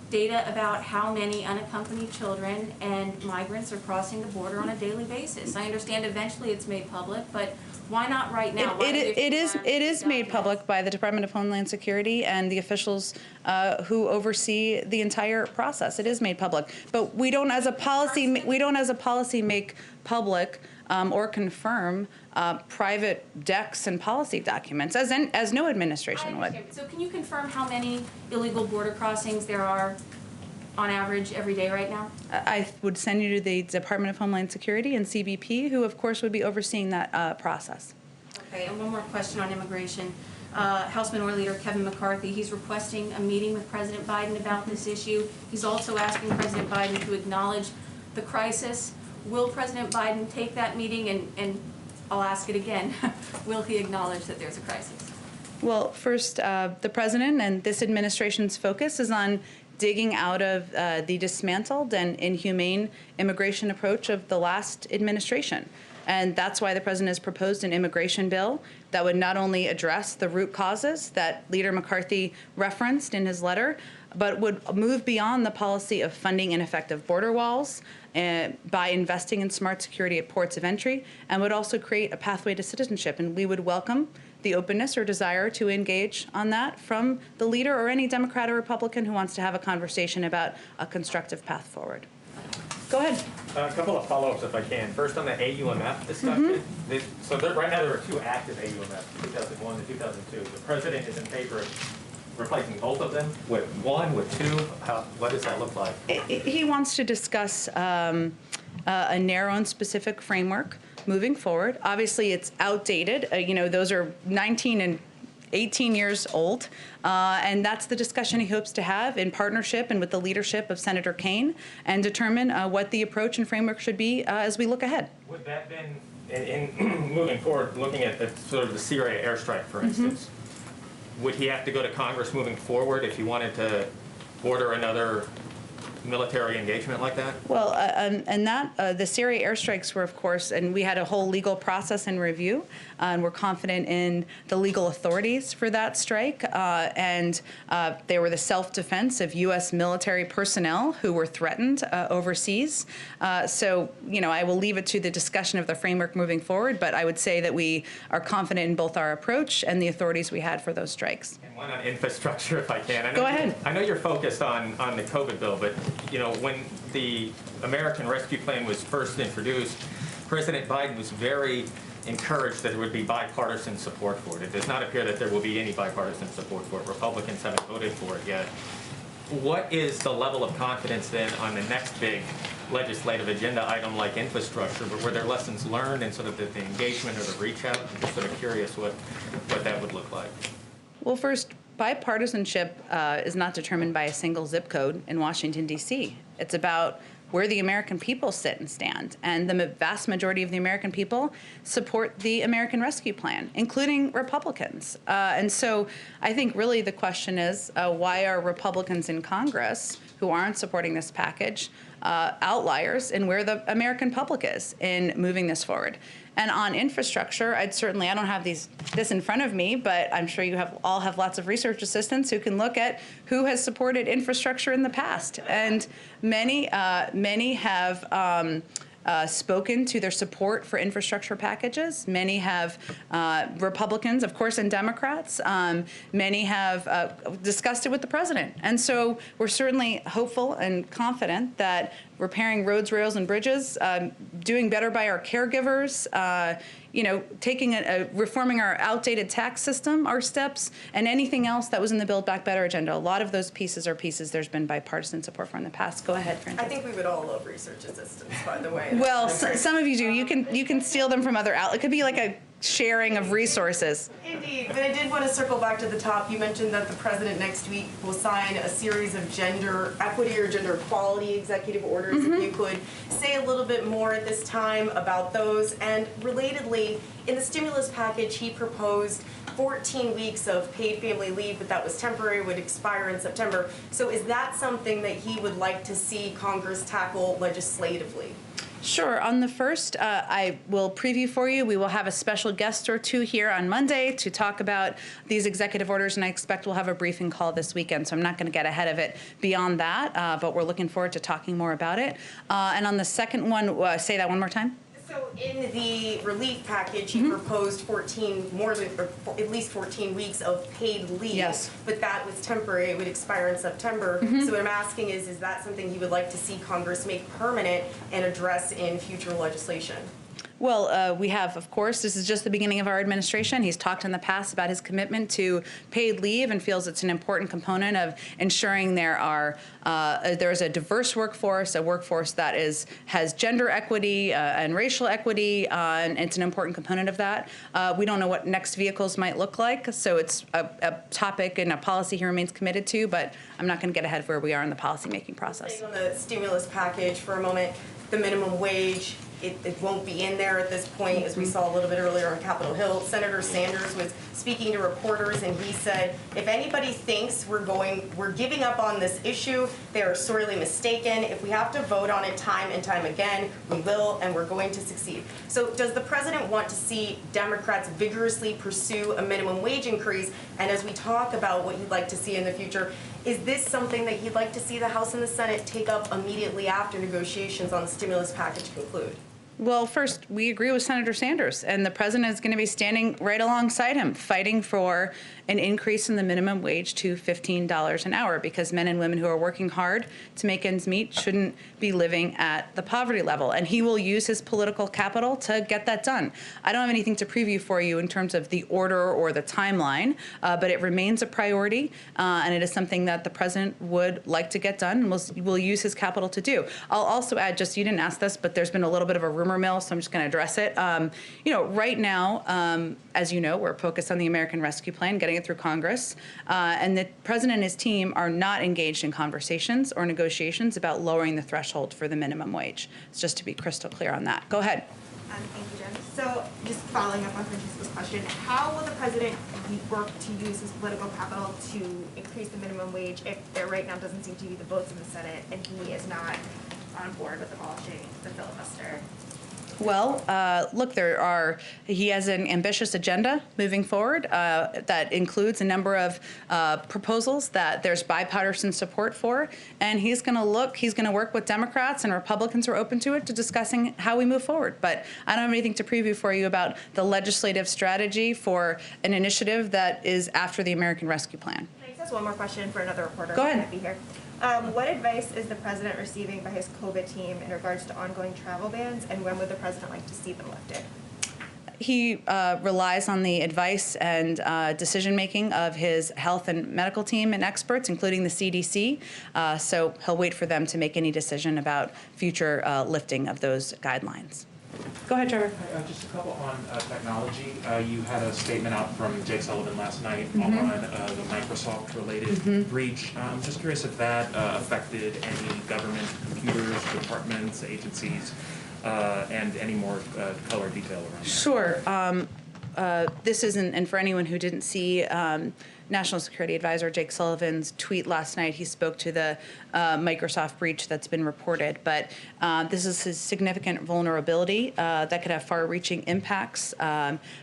Data about how many unaccompanied children and migrants are crossing the border on a daily basis. I understand eventually it's made public, but why not right now? It is made public by the Department of Homeland Security and the officials who oversee the entire process. It is made public, but we don't, as a policy, make public or confirm private decks and policy documents, as no administration would. So can you confirm how many illegal border crossings there are on average every day right now? I would send you to the Department of Homeland Security and CBP, who of course would be overseeing that process. Okay, and one more question on immigration. House Minority Leader Kevin McCarthy, he's requesting a meeting with President Biden about this issue. He's also asking President Biden to acknowledge the crisis. Will President Biden take that meeting, and I'll ask it again, will he acknowledge that there's a crisis? Well, first, the President and this administration's focus is on digging out of the dismantled and inhumane immigration approach of the last administration. And that's why the President has proposed an immigration bill that would not only address the root causes that Leader McCarthy referenced in his letter, but would move beyond the policy of funding ineffective border walls by investing in smart security at ports of entry, and would also create a pathway to citizenship. And we would welcome the openness or desire to engage on that from the leader or any Democrat or Republican who wants to have a conversation about a constructive path forward. Go ahead. A couple of follow-ups if I can. First on the AUMF discussion. Right now there are 2 active AUMFs, 2001 and 2002. The President is in favor of replacing both of them with 1, with 2. What does that look like? He wants to discuss a narrow and specific framework moving forward. Obviously, it's outdated. Those are 19 and 18 years old, and that's the discussion he hopes to have in partnership and with the leadership of Senator Kaine, and determine what the approach and framework should be as we look ahead. Would that then, in moving forward, looking at sort of the Syria airstrike, for instance, would he have to go to Congress moving forward if he wanted to order another military engagement like that? Well, the Syria airstrikes were, of course, and we had a whole legal process and review, and we're confident in the legal authorities for that strike, and they were the self-defense of U.S. military personnel who were threatened overseas. So, I will leave it to the discussion of the framework moving forward, but I would say that we are confident in both our approach and the authorities we had for those strikes. And one on infrastructure, if I can. Go ahead. I know you're focused on the COVID bill, but when the American Rescue Plan was first introduced, President Biden was very encouraged that there would be bipartisan support for it. It does not appear that there will be any bipartisan support for it. Republicans haven't voted for it yet. What is the level of confidence then on the next big legislative agenda item like infrastructure, but were there lessons learned and sort of the engagement or the reach out? I'm just sort of curious what that would look like. Well, first, bipartisanship is not determined by a single zip code in Washington, D.C. It's about where the American people sit and stand. And the vast majority of the American people support the American Rescue Plan, including Republicans. And so I think really the question is, why are Republicans in Congress who aren't supporting this package outliers in where the American public is in moving this forward? And on infrastructure, I don't have this in front of me, but I'm sure you all have lots of research assistants who can look at who has supported infrastructure in the past. And many have spoken to their support for infrastructure packages. Many have, Republicans, of course, and Democrats. Many have discussed it with the president. And so we're certainly hopeful and confident that repairing roads, rails, and bridges, doing better by our caregivers, reforming our outdated tax system are steps, and anything else that was in the Build Back Better agenda. A lot of those pieces are pieces there's been bipartisan support for in the past. Go ahead, Frances. I think we would all love research assistants, by the way. Well, some of you do. You can steal them from other outlets. It could be like a sharing of resources. Indeed, but I did want to circle back to the top. You mentioned that the president next week will sign a series of gender equity or gender equality executive orders. If you could say a little bit more at this time about those. And relatedly, in the stimulus package, he proposed 14 weeks of paid family leave, but that was temporary, would expire in September. So is that something that he would like to see Congress tackle legislatively? Sure. On the first, I will preview for you. We will have a special guest or two here on Monday to talk about these executive orders, and I expect we'll have a briefing call this weekend, so I'm not going to get ahead of it beyond that, but we're looking forward to talking more about it. And on the second one, say that one more time. So in the relief package, he proposed at least 14 weeks of paid leave. Yes. But that was temporary. It would expire in September. So what I'm asking is that something he would like to see Congress make permanent and address in future legislation? Well, we have, of course, this is just the beginning of our administration. He's talked in the past about his commitment to paid leave and feels it's an important component of ensuring there's a diverse workforce, a workforce that has gender equity and racial equity, and it's an important component of that. We don't know what next vehicles might look like, so it's a topic and a policy he remains committed to, but I'm not going to get ahead of where we are in the policymaking process. Staying on the stimulus package for a moment, the minimum wage, it won't be in there at this point, as we saw a little bit earlier on Capitol Hill. Senator Sanders was speaking to reporters, and he said, if anybody thinks we're giving up on this issue, they are sorely mistaken. If we have to vote on it time and time again, we will, and we're going to succeed. So does the president want to see Democrats vigorously pursue a minimum wage increase? And as we talk about what he'd like to see in the future, is this something that he'd like to see the House and the Senate take up immediately after negotiations on the stimulus package conclude? Well, first, we agree with Senator Sanders, and the president is going to be standing right alongside him, fighting for an increase in the minimum wage to $15 an hour, because men and women who are working hard to make ends meet shouldn't be living at the poverty level. And he will use his political capital to get that done. I don't have anything to preview for you in terms of the order or the timeline, but it remains a priority, and it is something that the president would like to get done and will use his capital to do. I'll also add, just, you didn't ask this, but there's been a little bit of a rumor mill, so I'm just going to address it. Right now, as you know, we're focused on the American Rescue Plan, getting it through Congress, and the president and his team are not engaged in conversations or negotiations about lowering the threshold for the minimum wage. It's just to be crystal clear on that. Go ahead. Thank you, Jen. So just following up on Francesca's question, how will the president work to use his political capital to increase the minimum wage if there right now doesn't seem to be the votes in the Senate and he is not on board with abolishing the filibuster? Well, look, he has an ambitious agenda moving forward that includes a number of proposals that there's bipartisan support for, and he's going to work with Democrats and Republicans who are open to it to discussing how we move forward. But I don't have anything to preview for you about the legislative strategy for an initiative that is after the American Rescue Plan. Can I just ask one more question for another reporter Go who ahead. can't be here? What advice is the president receiving by his COVID team in regards to ongoing travel bans, and when would the president like to see them lifted? He relies on the advice and decision-making of his health and medical team and experts, including the CDC, so he'll wait for them to make any decision about future lifting of those guidelines. Go ahead, Trevor. Just a couple on technology. You had a statement out from Jake Sullivan last night on the Microsoft-related breach. I'm just curious if that affected any government computers, departments, agencies, and any more color detail around that. Sure. This isn't, and for anyone who didn't see National Security Advisor Jake Sullivan's tweet last night, he spoke to the Microsoft breach that's been reported. But this is a significant vulnerability that could have far-reaching impacts.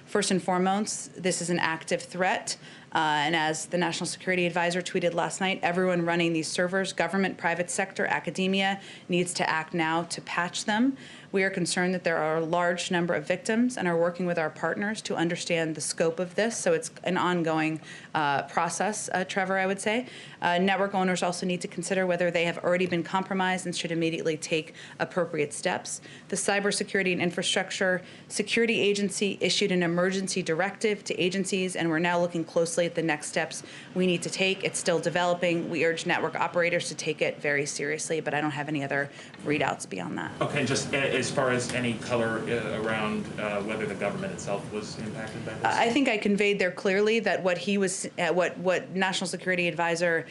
First and foremost, this is an active threat. And as the National Security Advisor tweeted last night, everyone running these servers, government, private sector, academia, needs to act now to patch them. We are concerned that there are a large number of victims and are working with our partners to understand the scope of this. So it's an ongoing process, Trevor, I would say. Network owners also need to consider whether they have already been compromised and should immediately take appropriate steps. The Cybersecurity and Infrastructure Security Agency issued an emergency directive to agencies, and we're now looking closely at the next steps we need to take. It's still developing. We urge network operators to take it very seriously, but I don't have any other readouts beyond that. Okay, just as far as any color around whether the government itself was impacted by this? I think I conveyed there clearly that what he was, what National Security Advisor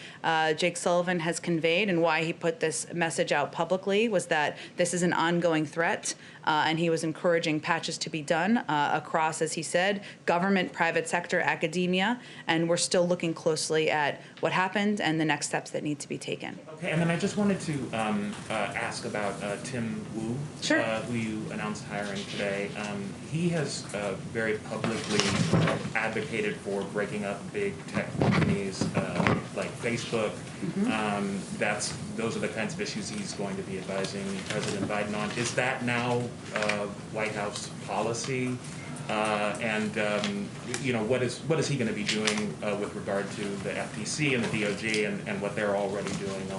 Jake Sullivan has conveyed and why he put this message out publicly was that this is an ongoing threat, and he was encouraging patches to be done across, as he said, government, private sector, academia, and we're still looking closely at what happened and the next steps that need to be taken. Okay, and then I just wanted to ask about Tim Wu, Sure. Who you announced hiring today. He has very publicly advocated for breaking up big tech companies like Facebook. Those are the kinds of issues he's going to be advising President Biden on. Is that now White House policy? What is he going to be doing with regard to the FTC and the DOJ and what they're already doing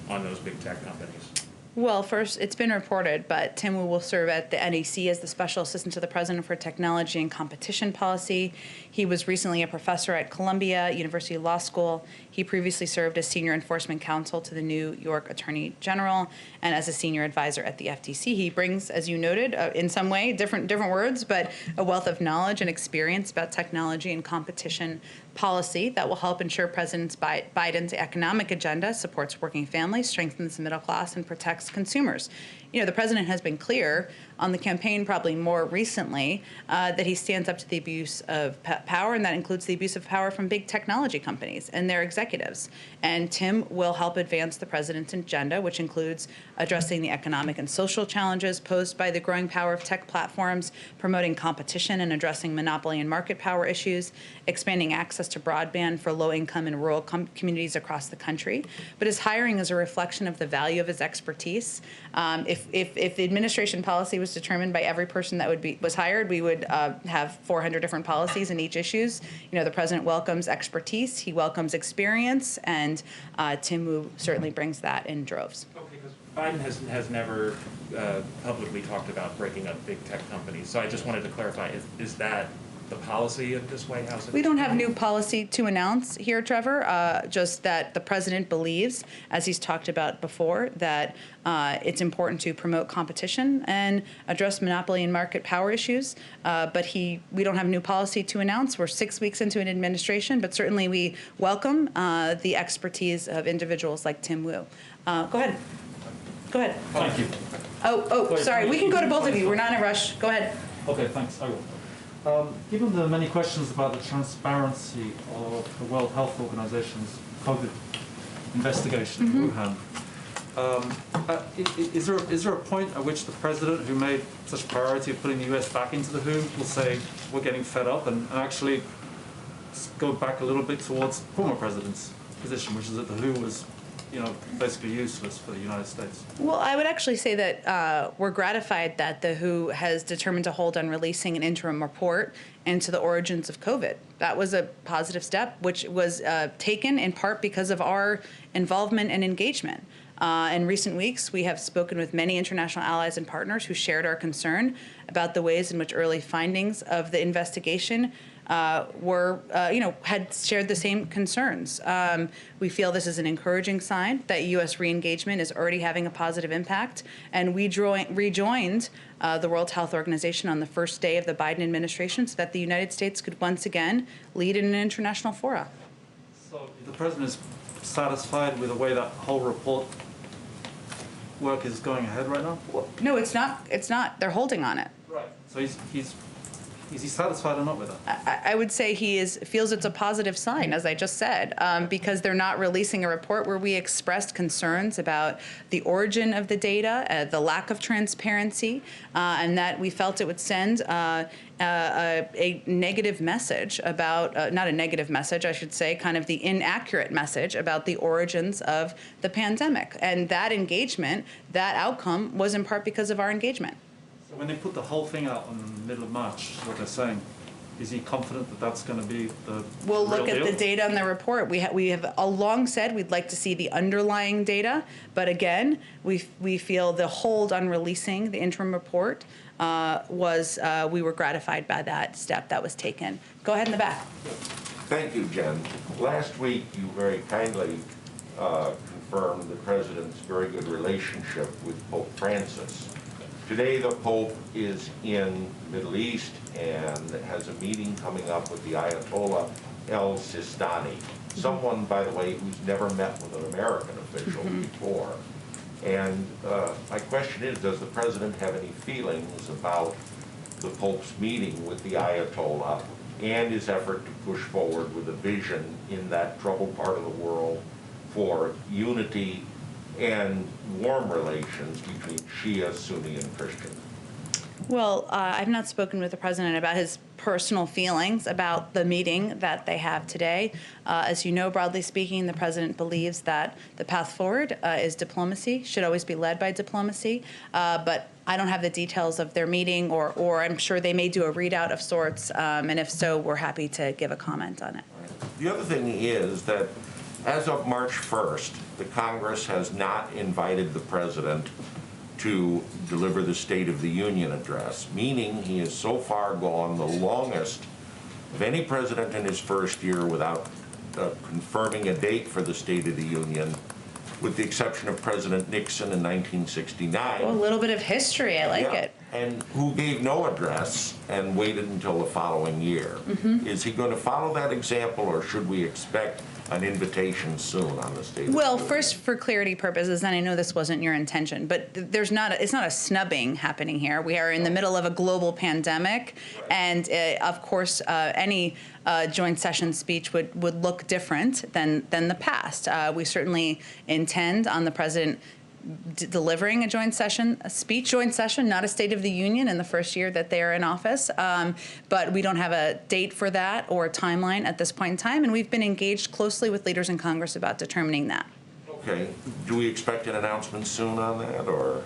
on those big tech companies? Well, first, it's been reported, but Tim Wu will serve at the NEC as the Special Assistant to the President for Technology and Competition Policy. He was recently a professor at Columbia University Law School. He previously served as Senior Enforcement Counsel to the New York Attorney General and as a Senior Advisor at the FTC. He brings, as you noted, in some way, different words, but a wealth of knowledge and experience about technology and competition policy that will help ensure President Biden's economic agenda supports working families, strengthens the middle class, and protects consumers. The president has been clear on the campaign, probably more recently, that he stands up to the abuse of power, and that includes the abuse of power from big technology companies and their executives. And Tim will help advance the president's agenda, which includes addressing the economic and social challenges posed by the growing power of tech platforms, promoting competition and addressing monopoly and market power issues, expanding access to broadband for low-income and rural communities across the country. But his hiring is a reflection of the value of his expertise. If the administration policy was was determined by every person that was hired, we would have 400 different policies in each issues. You know, the president welcomes expertise, he welcomes experience, and Tim Wu certainly brings that in droves. Okay, because Biden has never publicly talked about breaking up big tech companies. So I just wanted to clarify: is that the policy of this White House? We don't have new policy to announce here, Trevor, just that the president believes, as he's talked about before, that it's important to promote competition and address monopoly and market power issues. But we don't have new policy to announce. We're 6 weeks into an administration, but certainly we welcome the expertise of individuals like Tim Wu. Go ahead. Go ahead. Thank you. Oh, sorry. We can go to both of you. We're not in a rush. Go ahead. Okay, thanks. I will. Given the many questions about the transparency of the World Health Organization's COVID investigation in Wuhan, is there a point at which the president, who made such priority of putting the US back into the WHO, will say we're getting fed up and actually go back a little bit towards former president's position, which is that the WHO was, basically useless for the United States? Well, I would actually say that we're gratified that the WHO has determined to hold on releasing an interim report into the origins of COVID. That was a positive step, which was taken in part because of our involvement and engagement. In recent weeks, we have spoken with many international allies and partners who shared our concern about the ways in which early findings of the investigation had shared the same concerns. We feel this is an encouraging sign that U.S. re-engagement is already having a positive impact, and we rejoined the World Health Organization on the first day of the Biden administration so that the United States could once again lead in an international fora. So the president is satisfied with the way that whole report work is going ahead right now? Well, no, it's not. It's not. They're holding on it. Right. So is he satisfied or not with that? I would say he feels it's a positive sign, as I just said, because they're not releasing a report where we expressed concerns about the origin of the data, the lack of transparency, and that we felt it would send a negative message about, not a negative message, I should say, kind of the inaccurate message about the origins of the pandemic. And that engagement, that outcome, was in part because of our engagement. So when they put the whole thing out in the middle of March, what they're saying, is he confident that that's going to be the We'll real look at deal? the data in the report. We have long said we'd like to see the underlying data, but again, we feel the hold on releasing the interim report we were gratified by that step that was taken. Go ahead in the back. Thank you, Jen. Last week, you very kindly confirmed the President's very good relationship with Pope Francis. Today, the Pope is in the Middle East and has a meeting coming up with the Ayatollah El-Sistani, someone, by the way, who's never met with an American official before. And my question is, does the President have any feelings about the Pope's meeting with the Ayatollah and his effort to push forward with a vision in that troubled part of the world for unity and warm relations between Shia, Sunni, and Christian? Well, I've not spoken with the president about his personal feelings about the meeting that they have today. As you know, broadly speaking, the president believes that the path forward is diplomacy, should always be led by diplomacy. But I don't have the details of their meeting, or I'm sure they may do a readout of sorts. And if so, we're happy to give a comment on it. The other thing is that as of March 1st, the Congress has not invited the President to deliver the State of the Union address, meaning he has so far gone the longest of any president in his first year without confirming a date for the State of the Union, with the exception of President Nixon in 1969. Well, a little bit of history, I like it. And who gave no address and waited until the following year. Is he going to follow that example, or should we expect an invitation soon on the State of the Well, Union? first, for clarity purposes, and I know this wasn't your intention, but it's not a snubbing happening here. We are in the middle of a global pandemic, and of course, any joint session speech would look different than the past. We certainly intend on the president delivering a joint session, not a State of the Union in the first year that they are in office. But we don't have a date for that or a timeline at this point in time, and we've been engaged closely with leaders in Congress about determining that. Okay, Okay. Do we expect an announcement soon on that, or?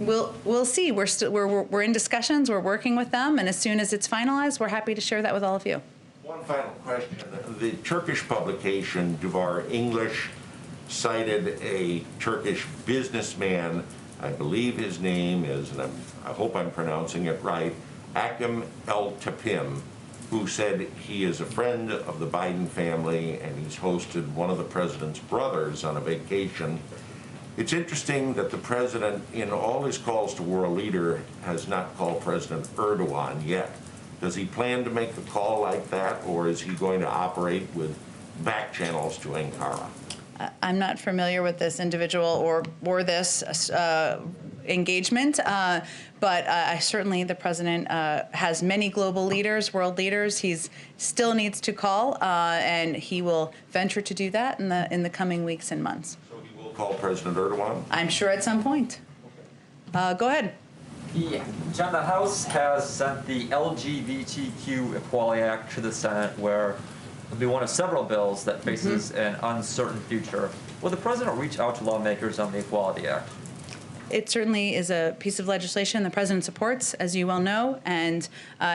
We'll see. We're in discussions. We're working with them, and as soon as it's finalized, we're happy to share that with all of you. One final question. The Turkish publication, Duvar English, cited a Turkish businessman, I believe his name is, and I hope I'm pronouncing it right, Akim El-Tapim, who said he is a friend of the Biden family and he's hosted one of the president's brothers on a vacation. It's interesting that the president, in all his calls to world leader, has not called President Erdogan yet. Does he plan to make the call like that, or is he going to operate with back channels to Ankara? I'm not familiar with this individual or this engagement, but certainly the president has many global leaders, world leaders. He still needs to call, and he will venture to do that in the coming weeks and months. So he will call President Erdogan? I'm sure at some point. Go ahead. Yeah, John, the House has sent the LGBTQ Equality Act to the Senate, where it'll be one of several bills that faces an uncertain future. Will the president reach out to lawmakers on the Equality Act? It certainly is a piece of legislation the president supports, as you well know, and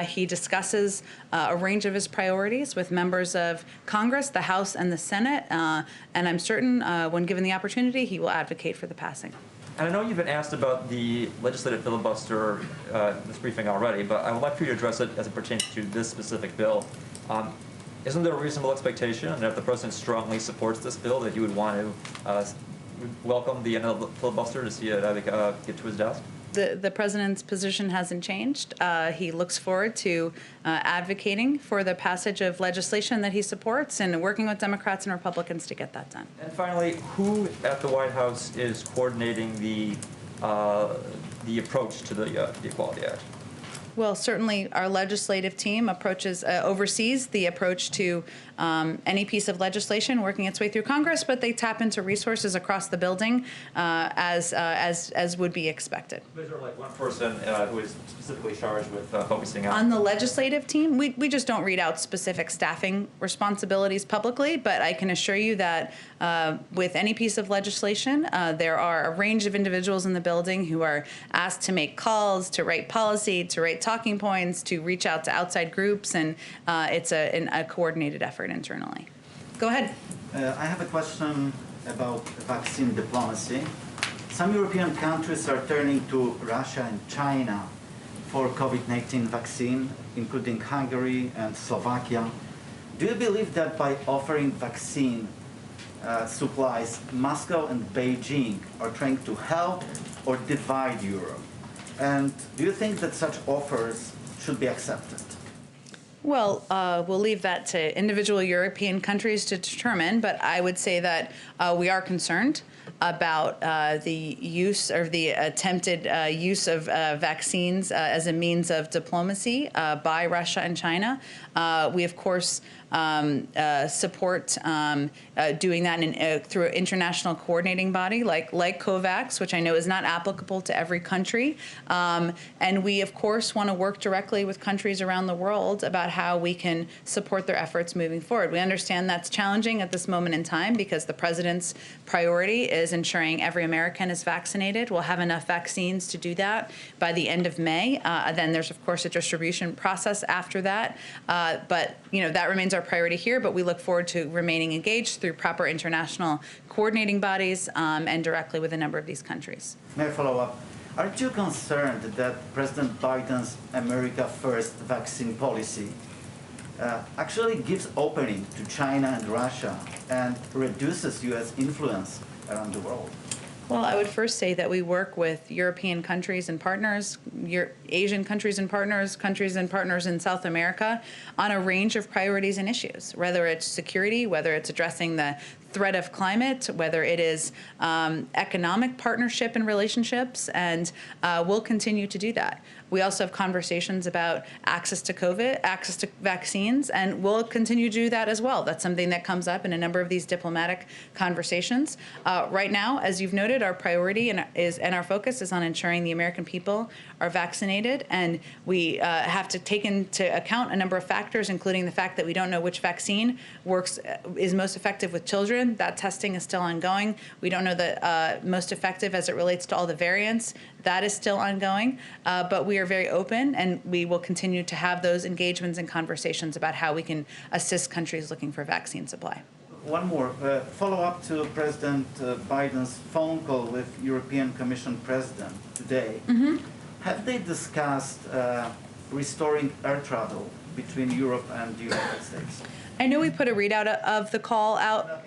he discusses a range of his priorities with members of Congress, the House, and the Senate, and I'm certain when given the opportunity, he will advocate for the passing. And I know you've been asked about the legislative filibuster in this briefing already, but I would like for you to address it as it pertains to this specific bill. Isn't there a reasonable expectation that if the president strongly supports this bill, that he would want to welcome the end of the filibuster to see it get to his desk? The president's position hasn't changed. He looks forward to advocating for the passage of legislation that he supports and working with Democrats and Republicans to get that done. And finally, who at the White House is coordinating the approach to the Equality Act? Well, certainly our legislative team oversees the approach to any piece of legislation working its way through Congress, but they tap into resources across the building as would be expected. Is there like one person who is specifically charged with focusing on the legislative team? We just don't read out specific staffing responsibilities publicly, but I can assure you that with any piece of legislation, there are a range of individuals in the building who are asked to make calls, to write policy, to write talking points, to reach out to outside groups, and it's a coordinated effort internally. Go ahead. I have a question about vaccine diplomacy. Some European countries are turning to Russia and China for COVID-19 vaccine, including Hungary and Slovakia. Do you believe that by offering vaccine supplies, Moscow and Beijing are trying to help or divide Europe? And do you think that such offers should be accepted? Well, we'll leave that to individual European countries to determine, but I would say that we are concerned about the use or the attempted use of vaccines as a means of diplomacy by Russia and China. We, of course, support doing that through an international coordinating body like COVAX, which I know is not applicable to every country. And we, of course, want to work directly with countries around the world about how we can support their efforts moving forward. We understand that's challenging at this moment in time because the president's priority is ensuring every American is vaccinated. We'll have enough vaccines to do that by the end of May. Then there's, of course, a distribution process after that. But that remains our priority here, but we look forward to remaining engaged through proper international coordinating bodies and directly with a number of these countries. May I follow up? Aren't you concerned that President Biden's America First vaccine policy actually gives opening to China and Russia and reduces U.S. influence around the world? Well, I would first say that we work with European countries and partners, Asian countries and partners in South America on a range of priorities and issues, whether it's security, whether it's addressing the threat of climate, whether it is economic partnership and relationships, and we'll continue to do that. We also have conversations about access to COVID, access to vaccines, and we'll continue to do that as well. That's something that comes up in a number of these diplomatic conversations. Right now, as you've noted, our priority and our focus is on ensuring the American people are vaccinated, and we have to take into account a number of factors, including the fact that we don't know which vaccine is most effective with children children. That testing is still ongoing. We don't know the most effective as it relates to all the variants. That is still ongoing, but we are very open, and we will continue to have those engagements and conversations about how we can assist countries looking for vaccine supply. One more follow-up to President Biden's phone call with European Commission President today. Have they discussed restoring air travel between Europe and the United States? I know we put a readout of the call out.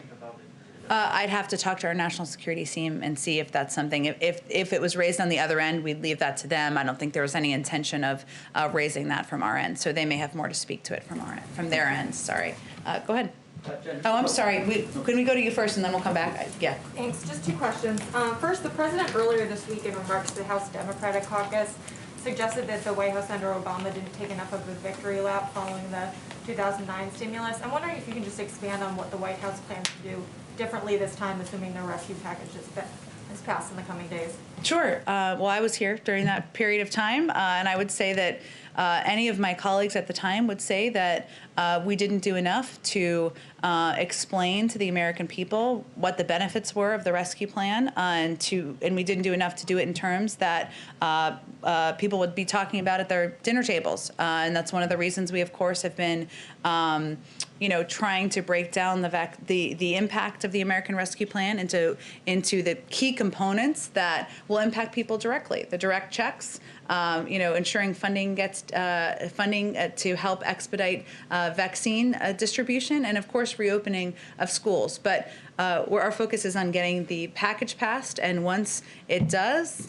I'd have to talk to our national security team and see if that's something. If it was raised on the other end, we'd leave that to them. I don't think there was any intention of raising that from our end, so they may have more to speak to it from their end. Sorry. Go ahead. Oh, I'm sorry. Can we go to you first, and then we'll come back? Yeah. Thanks. Just two questions. First, the president earlier this week, in remarks to the House Democratic Caucus, suggested that the White House under Obama didn't take enough of a victory lap following the 2009 stimulus. I'm wondering if you can just expand on what the White House plans to do differently this time, assuming the rescue package is passed in the coming days. Sure. Well, I was here during that period of time, and I would say that any of my colleagues at the time would say that we didn't do enough to explain to the American people what the benefits were of the rescue plan, and we didn't do enough to do it in terms that people would be talking about at their dinner tables. And that's one of the reasons we, of course, have been trying to break down the impact of the American Rescue Plan into the key components that will impact people directly. The direct checks, ensuring funding gets funding to help expedite vaccine distribution, and of course reopening of schools. But where our focus is on getting the package passed, and once it does,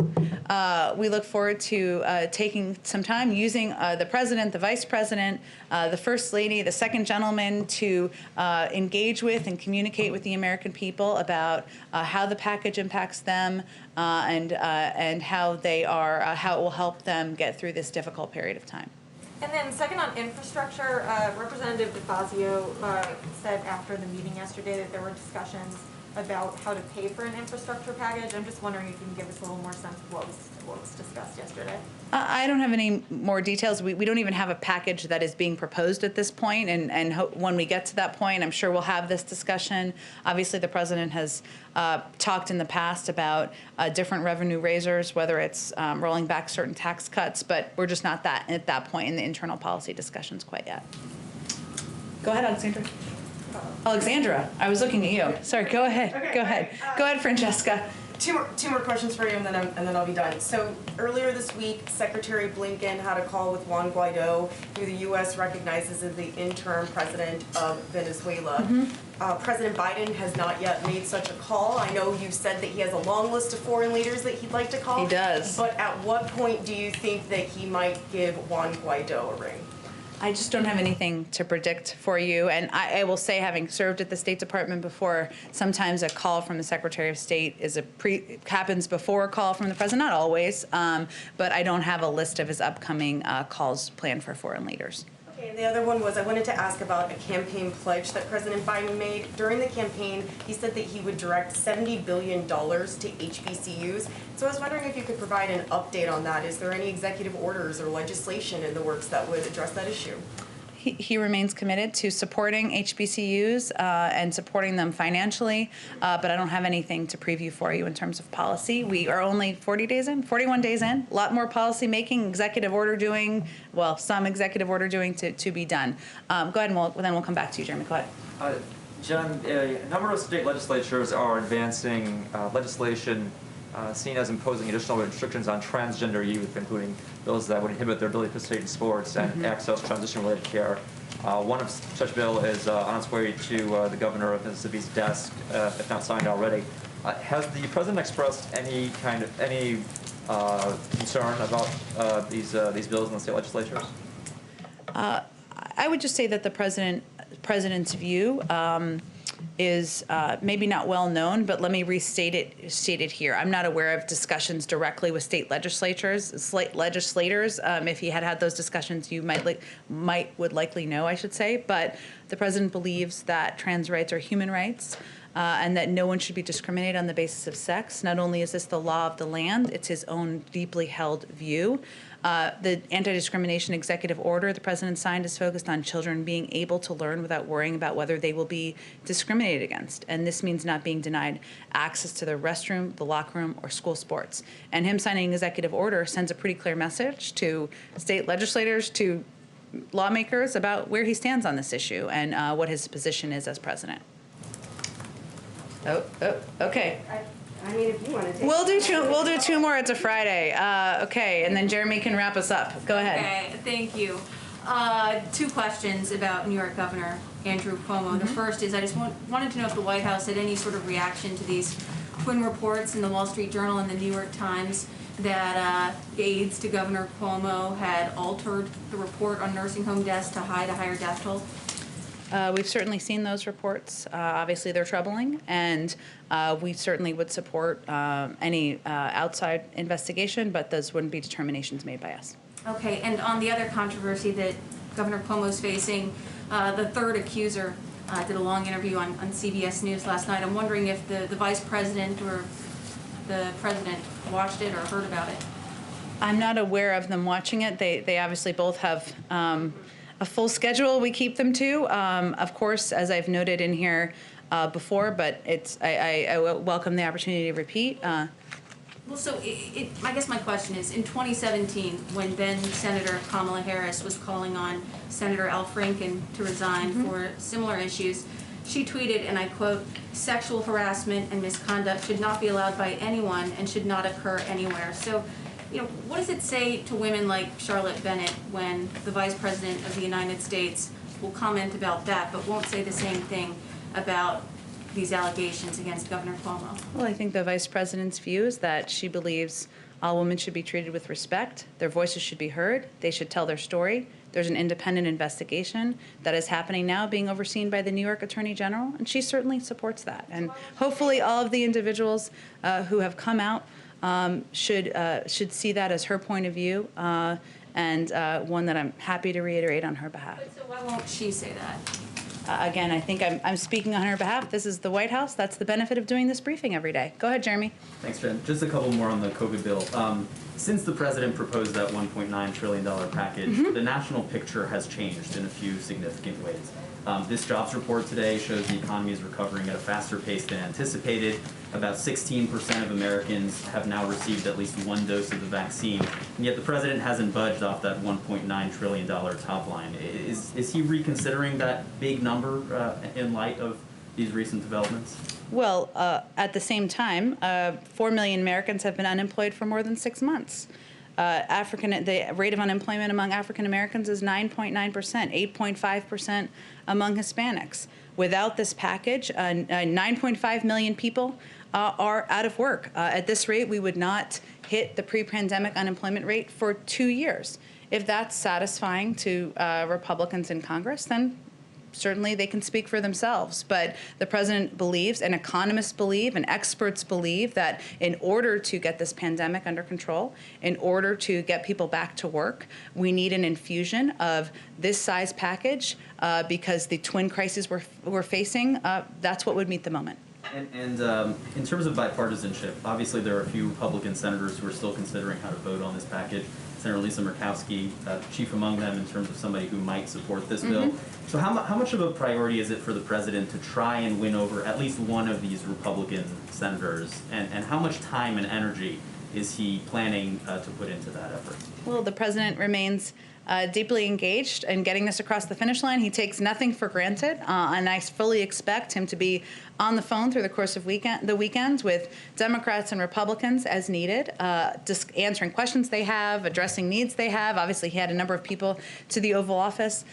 we look forward to taking some time using the president, the vice president, the first lady, the second gentleman to engage with and communicate with the American people about how the package impacts them and how it will help them get through this difficult period of time. And then second on infrastructure, Representative DeFazio said after the meeting yesterday that there were discussions about how to pay for an infrastructure package. I'm just wondering if you can give us a little more sense of what was discussed yesterday. I don't have any more details. We don't even have a package that is being proposed at this point, and when we get to that point, I'm sure we'll have this discussion. Obviously, the president has talked in the past about different revenue raisers, whether it's rolling back certain tax cuts, but we're just not at that point in the internal policy discussions quite yet. Go ahead, Alexandra. Alexandra, I was looking at you. Sorry, go ahead. Okay, go ahead. Go ahead, Francesca. Two more questions for you, and then I'll be done. So earlier this week, Secretary Blinken had a call with Juan Guaido, who the U.S. recognizes as the interim president of Venezuela. President Biden has not yet made such a call. I know you said that he has a long list of foreign leaders that he'd like to call. He does. But at what point do you think that he might give Juan Guaido a ring? I just don't have anything to predict for you. And I will say, having served at the State Department before, sometimes a call from the Secretary of State happens before a call from the President, not always, but I don't have a list of his upcoming calls planned for foreign leaders. Okay, and the other one was I wanted to ask about a campaign pledge that President Biden made. During the campaign, he said that he would direct $70 billion to HBCUs. So I was wondering if you could provide an update on that. Is there any executive orders or legislation in the works that would address that issue? He remains committed to supporting HBCUs and supporting them financially, but I don't have anything to preview for you in terms of policy. We are only 41 days in, a lot more policy making, executive order doing, well, some executive order doing to be done. Go ahead, and then we'll come back to you, Jeremy. Go ahead. Jen, a number of state legislatures are advancing legislation seen as imposing additional restrictions on transgender youth, including bills that would inhibit their ability to participate in sports and access transition-related care. One of such bill is on its way to the governor of Mississippi's desk, if not signed already. Has the president expressed any concern about these bills in the state legislatures? I would just say that the president's view is maybe not well known, but let me restate it here. I'm not aware of discussions directly with state legislators. If he had those discussions, you would likely know, I should say. But the president believes that trans rights are human rights, and that no one should be discriminated on the basis of sex. Not only is this the law of the land, it's his own deeply held view. The anti-discrimination executive order the president signed is focused on children being able to learn without worrying about whether they will be discriminated against. And this means not being denied access to the restroom, the locker room, or school sports. And him signing an executive order sends a pretty clear message to state legislators, to lawmakers about where he stands on this issue and what his position is as president. Okay. I mean, if you want to take. We'll do two more. It's a Friday. Okay, and then Jeremy can wrap us up. Go ahead. Okay, thank you. 2 questions about New York Governor Andrew Cuomo. The first is I just wanted to know if the White House had any sort of reaction to these twin reports in the Wall Street Journal and the New York Times that aides to Governor Cuomo had altered the report on nursing home deaths to hide a higher death toll. We've certainly seen those reports. Obviously, they're troubling, and we certainly would support any outside investigation, but those wouldn't be determinations made by us. Okay, and on the other controversy that Governor Cuomo's facing, the third accuser did a long interview on CBS News last night. I'm wondering if the vice president or the president watched it or heard about it. I'm not aware of them watching it. They obviously both have a full schedule we keep them to. Of course, as I've noted in here before, but I welcome the opportunity to repeat. Well, so I guess my question is, in 2017, when then Senator Kamala Harris was calling on Senator Al Franken to resign for similar issues, she tweeted, and I quote, "Sexual harassment and misconduct should not be allowed by anyone and should not occur anywhere." So, you know, what does it say to women like Charlotte Bennett when the Vice President of the United States will comment about that, but won't say the same thing about these allegations against Governor Cuomo? Well, I think the Vice President's view is that she believes all women should be treated with respect. Their voices should be heard. They should tell their story. There's an independent investigation that is happening now, being overseen by the New York Attorney General, and she certainly supports that. And hopefully all of the individuals who have come out should see that as her point of view, and one that I'm happy to reiterate on her behalf. But so why won't she say that? Again, I think I'm speaking on her behalf. This is the White House. That's the benefit of doing this briefing every day. Go ahead, Jeremy. Thanks, Jen. Just a couple more on the COVID bill. Since the president proposed that $1.9 trillion package, the national picture has changed in a few significant ways. This jobs report today shows the economy is recovering at a faster pace than anticipated. About 16% of Americans have now received at least one dose of the vaccine, and yet the president hasn't budged off that $1.9 trillion top line. Is he reconsidering that big number in light of these recent developments? Well, at the same time, 4 million Americans have been unemployed for more than 6 months. The rate of unemployment among African Americans is 9.9%, 8.5% among Hispanics. Without this package, 9.5 million people are out of work. At this rate, we would not hit the pre-pandemic unemployment rate for 2 years. If that's satisfying to Republicans in Congress, then certainly they can speak for themselves. But the president believes, and economists believe, and experts believe that in order to get this pandemic under control, in order to get people back to work, we need an infusion of this size package because the twin crises we're facing, that's what would meet the moment. And in terms of bipartisanship, obviously there are a few Republican senators who are still considering how to vote on this package. Senator Lisa Murkowski, chief among them in terms of somebody who might support this bill. So how much of a priority is it for the president to try and win over at least one of these Republican senators? And how much time and energy is he planning to put into that effort? Well, the president remains deeply engaged in getting this across the finish line. He takes nothing for granted, and I fully expect him to be on the phone through the course of the weekends with Democrats and Republicans as needed, just answering questions they have, addressing needs they have. Obviously, he had a number of people to the Oval Office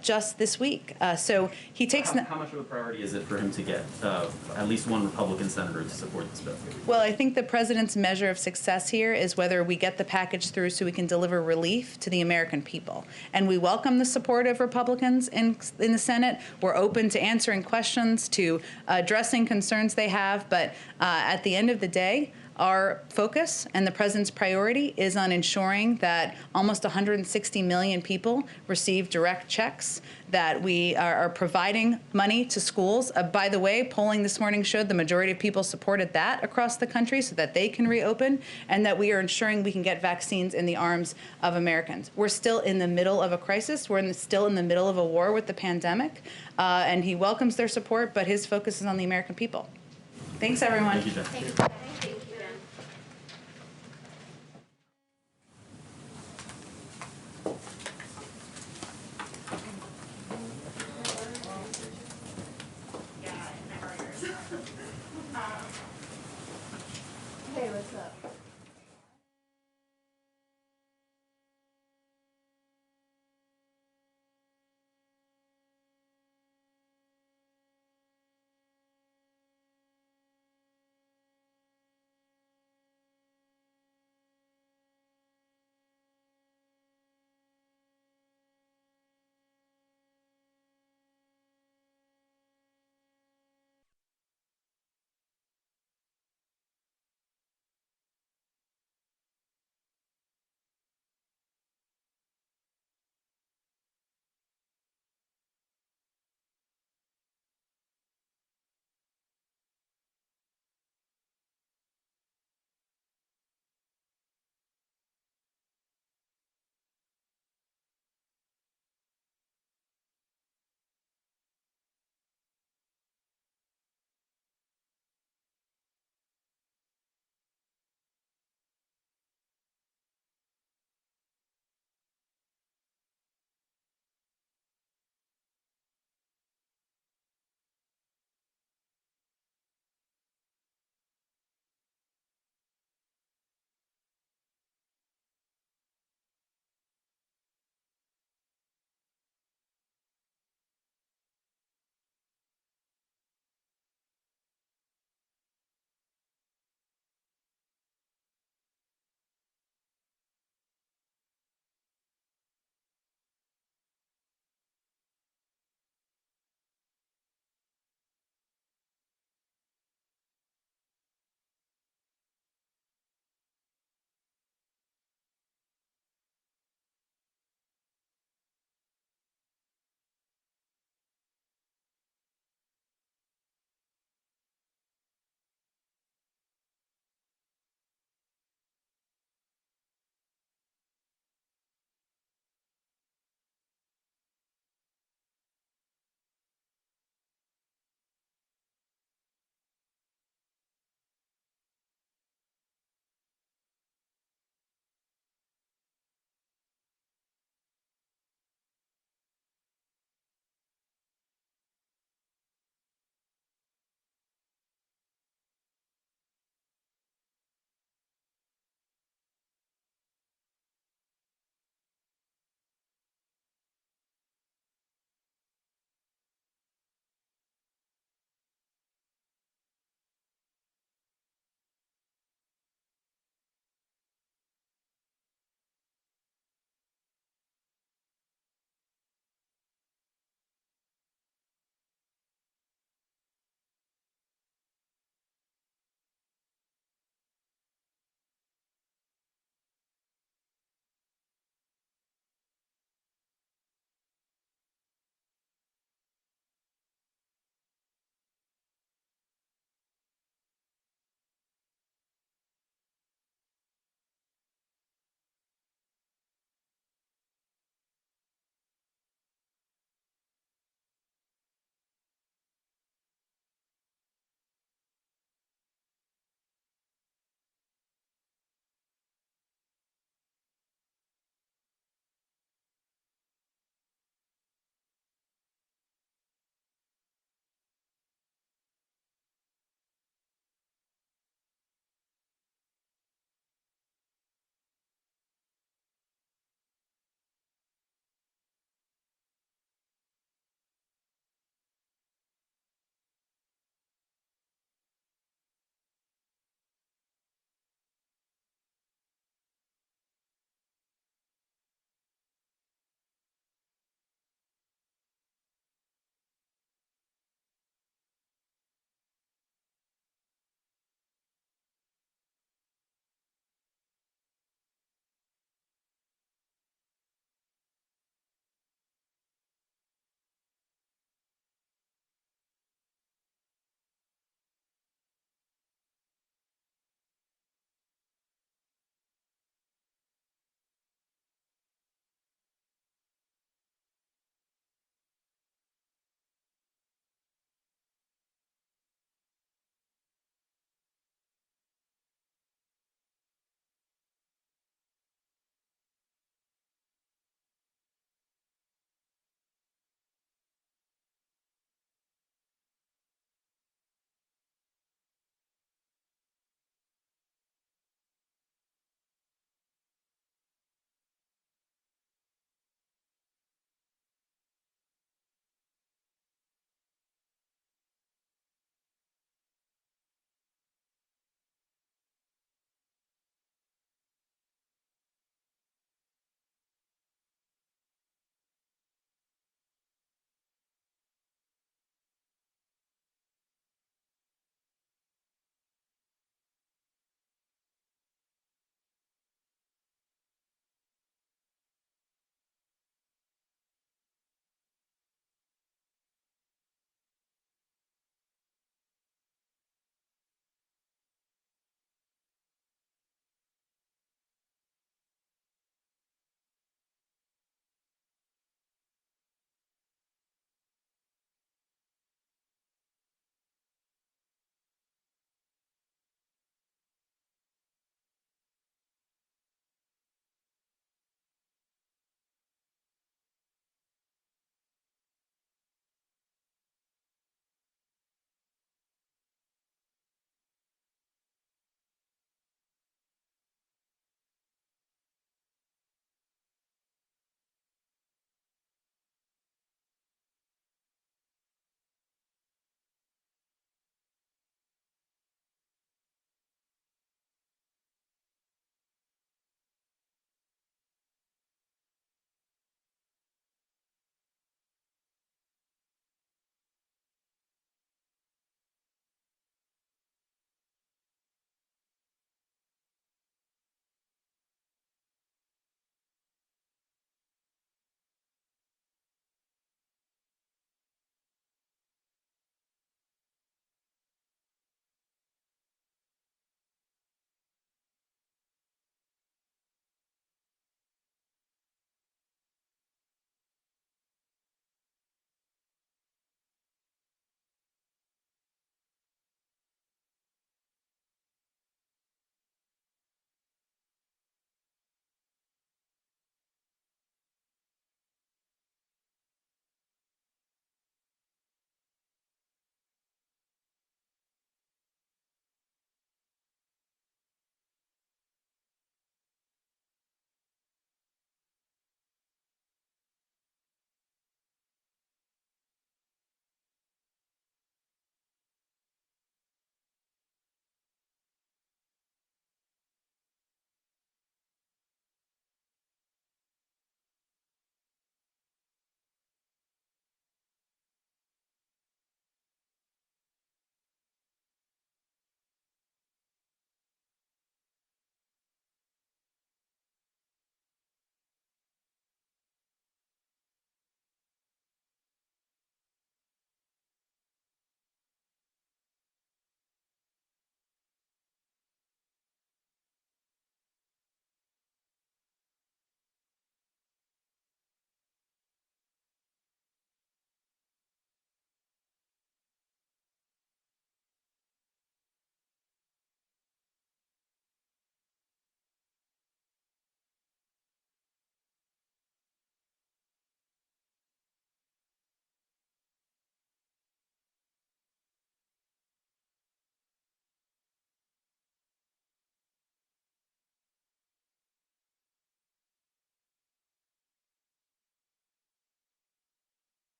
just this week. So he takes... How much of a priority is it for him to get at least one Republican senator to support this bill? Well, I think the president's measure of success here is whether we get the package through so we can deliver relief to the American people. And we welcome the support of Republicans in the Senate. We're open to answering questions, to addressing concerns they have, but at the end of the day, Our focus and the president's priority is on ensuring that almost 160 million people receive direct checks, that we are providing money to schools. By the way, polling this morning showed the majority of people supported that across the country so that they can reopen, and that we are ensuring we can get vaccines in the arms of Americans. We're still in the middle of a crisis. We're still in the middle of a war with the pandemic, and he welcomes their support, but his focus is on the American people. Thanks, everyone. Thank you, Jen. Thank you, Jen. Hey, what's up?